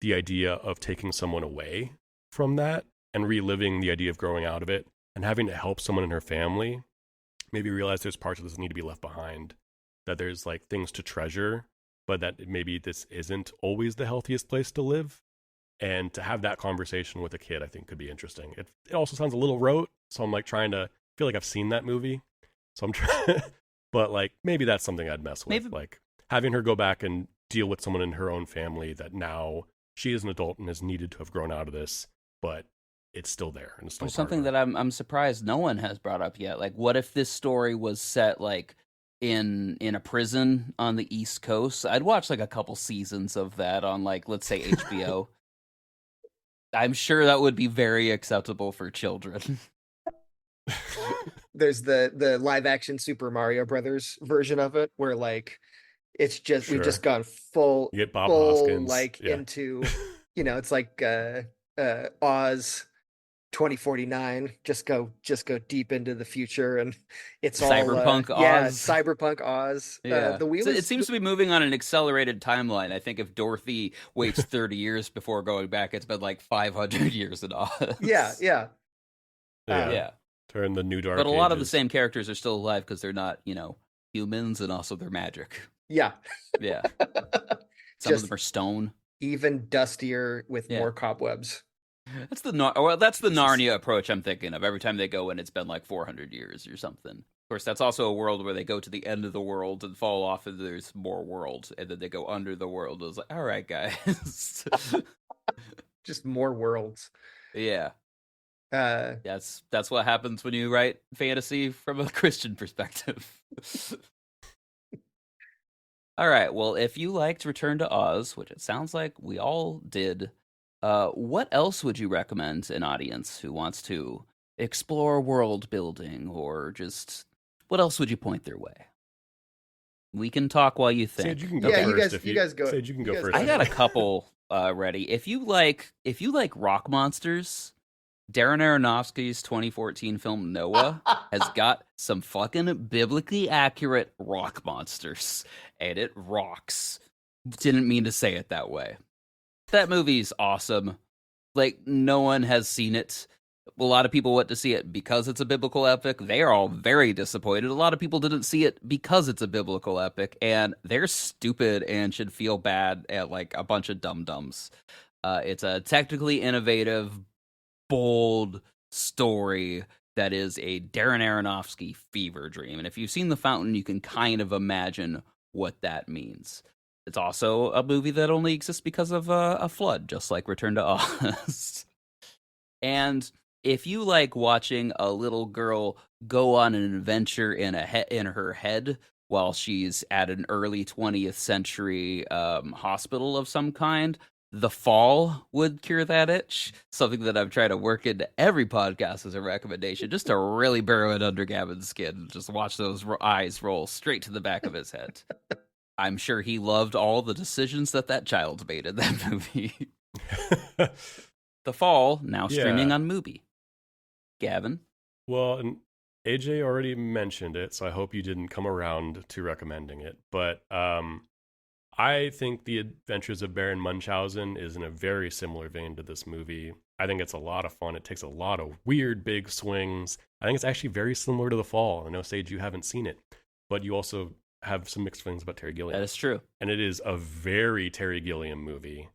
the idea of taking someone away from that and reliving the idea of growing out of it. And having to help someone in her family, maybe realize there's parts of this that need to be left behind, that there's like things to treasure, but that maybe this isn't always the healthiest place to live. And to have that conversation with a kid, I think could be interesting. It also sounds a little rote, so I'm like trying to feel like I've seen that movie. So I'm trying, but like maybe that's something I'd mess with. Maybe. Like having her go back and deal with someone in her own family that now she is an adult and has needed to have grown out of this, but it's still there. And it's still something that I'm surprised no one has brought up yet. Like, what if this story was set like in a prison on the East Coast. I'd watch like a couple seasons of that on like, let's say, HBO. I'm sure that would be very acceptable for children. There's the live action Super Mario Brothers version of it where like it's just we've just gone full You get Bob full Hoskins. like Yeah. into it's like Oz 2049, just go deep into the future, and it's Cyberpunk all yeah, Oz. Cyberpunk Oz. Yeah. The wheel So is it seems to be moving on an accelerated timeline. I think if Dorothy waits 30 years before going back, it's been like 500 years in Oz. yeah. Yeah. Turn the new dark But a lot of the ages. same characters are still alive because they're not, humans, and also they're magic. Yeah. Yeah. Some of Just them are stone. even dustier with Yeah. more cobwebs. That's the Narnia approach I'm thinking of. Every time they go in, it's been like 400 years or something. Of course, that's also a world where they go to the end of the world and fall off, and there's more world, and then they go under the world. It was like, all right, guys. Just more worlds. Yeah. Uh, That's what happens when you write fantasy from a Christian perspective. All right, well, if you liked Return to Oz, which it sounds like we all did, what else would you recommend an audience who wants to explore world building, or just what else would you point their way? We can talk while you think. Sage, you can go Yeah, first. you guys go. Sage, you can You go guys first. go. I got a couple ready. If you like rock monsters, Darren Aronofsky's 2014 film Noah has got some fucking biblically accurate rock monsters, and it rocks. Didn't mean to say it that way. That movie's awesome. Like, no one has seen it. A lot of people went to see it because it's a biblical epic. They are all very disappointed. A lot of people didn't see it because it's a biblical epic, and they're stupid and should feel bad at like a bunch of dum-dums. It's a technically innovative, bold story that is a Darren Aronofsky fever dream. And if you've seen The Fountain, you can kind of imagine what that means. It's also a movie that only exists because of a flood, just like Return to Oz. And if you like watching a little girl go on an adventure in her head while she's at an early 20th century hospital of some kind, The Fall would cure that itch. Something that I've tried to work into every podcast as a recommendation, just to really burrow it under Gavin's skin. Just watch those eyes roll straight to the back of his head. I'm sure he loved all the decisions that child made in that movie. The Fall, now streaming on Mubi. Gavin? Well, and AJ already mentioned it, so I hope you didn't come around to recommending it. But I think The Adventures of Baron Munchausen is in a very similar vein to this movie. I think it's a lot of fun. It takes a lot of weird, big swings. I think it's actually very similar to The Fall. I know, Sage, you haven't seen it, but you also have some mixed feelings about Terry Gilliam. That is true. And it is a very Terry Gilliam movie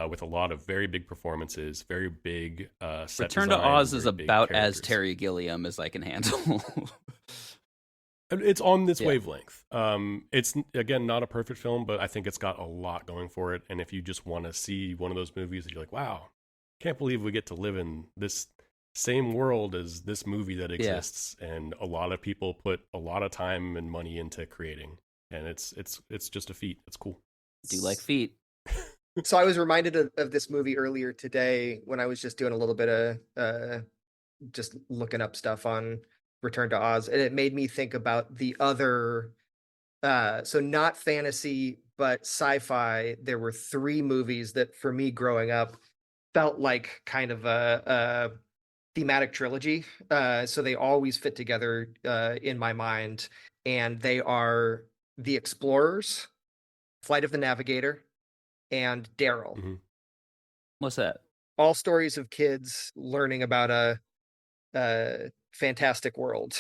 with a lot of very big performances, very big set Return to design, Oz is very big about as characters. Terry Gilliam as I can handle. It's on this wavelength. It's, again, not a perfect film, but I think it's got a lot going for it. And if you just want to see one of those movies that you're like, wow, can't believe we get to live in this same world as this movie that exists, and a lot of people put a lot of time and money into creating, and it's just a feat. It's cool. Do you like feet? So I was reminded of this movie earlier today when I was just doing a little bit of just looking up stuff on Return to Oz, and it made me think about the other so not fantasy but sci-fi. There were 3 movies that for me growing up felt like kind of a thematic trilogy. So they always fit together in my mind, and they are The Explorers, Flight of the Navigator, and Daryl. Mm-hmm. What's that? All stories of kids learning about a fantastic world.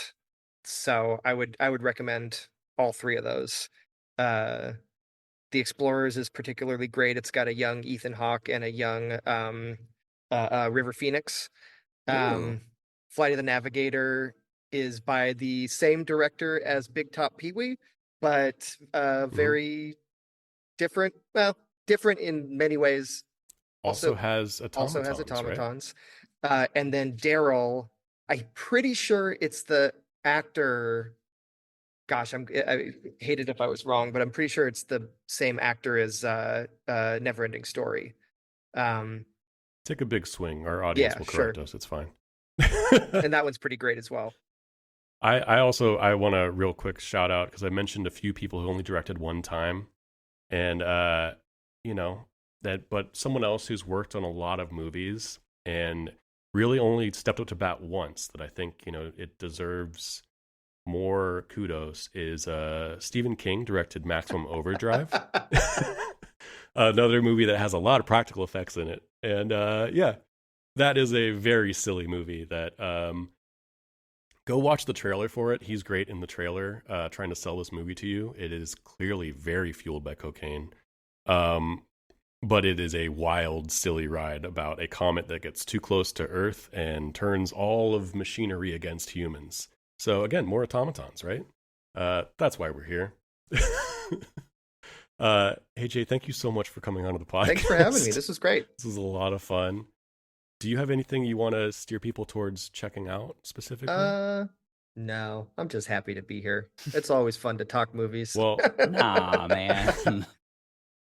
So I would recommend all 3 of those. The Explorers is particularly great. It's got a young Ethan Hawke and a young River Phoenix. Flight of the Navigator is by the same director as Big Top Pee-wee, but very different. Well, different in many ways. Also has automatons. Right? And then Daryl, I'm pretty sure it's the actor gosh, I hate it if I was wrong, but I'm pretty sure it's the same actor as Neverending Story. Take a big swing. Our audience Yeah, will correct sure. us. It's fine. And that one's pretty great as well. I want to real quick shout out because I mentioned a few people who only directed one time, and but someone else who's worked on a lot of movies and really only stepped up to bat once that I think it deserves more kudos is Stephen King directed Maximum Overdrive. Another movie that has a lot of practical effects in it, and that is a very silly movie that go watch the trailer for it. He's great in the trailer trying to sell this movie to you. It is clearly very fueled by cocaine, but it is a wild, silly ride about a comet that gets too close to Earth and turns all of machinery against humans. So again, more automatons, right? That's why we're here. AJ, thank you so much for coming onto the podcast. Thanks for having me. This was great. This was a lot of fun. Do you have anything you want to steer people towards checking out specifically? No, I'm just happy to be here. It's always fun to talk movies. Well, Nah, man.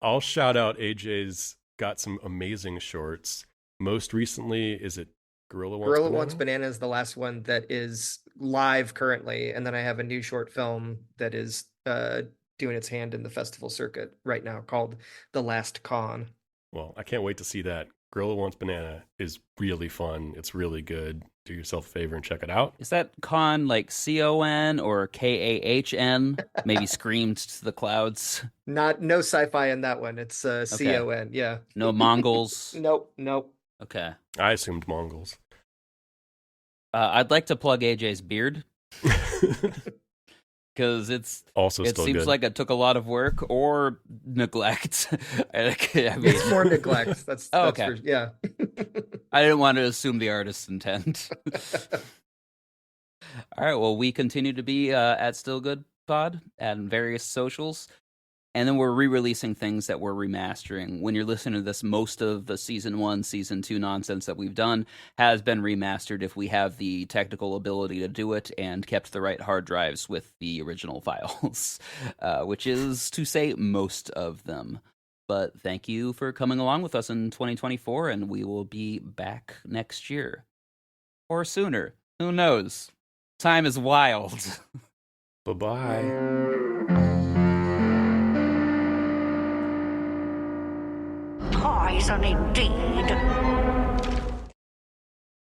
I'll shout out AJ's got some amazing shorts. Most recently, is it Gorilla Wants Banana is the last one that is live currently, and then I have a new short film that is doing its hand in the festival circuit right now called The Last Con. Well, I can't wait to see that. Gorilla Wants Banana is really fun. It's really good. Do yourself a favor and check it out. Is that con like CON or KAHN? Maybe screamed to the clouds. No sci-fi in that one. It's Okay. CON. Yeah. No Mongols. Nope. Okay. I assumed Mongols. I'd like to plug AJ's beard because it Also still seems good. like it took a lot of work or neglect. I mean, It's more neglect. That's okay. Yeah. I didn't want to assume the artist's intent. All right. Well, we continue to be at Still Good Pod and various socials. And then we're re-releasing things that we're remastering. When you're listening to this, most of the Season 1, Season 2 nonsense that we've done has been remastered if we have the technical ability to do it and kept the right hard drives with the original files, which is to say most of them. But thank you for coming along with us in 2024, and we will be back next year. Or sooner. Who knows? Time is wild. Bye-bye. Poison indeed.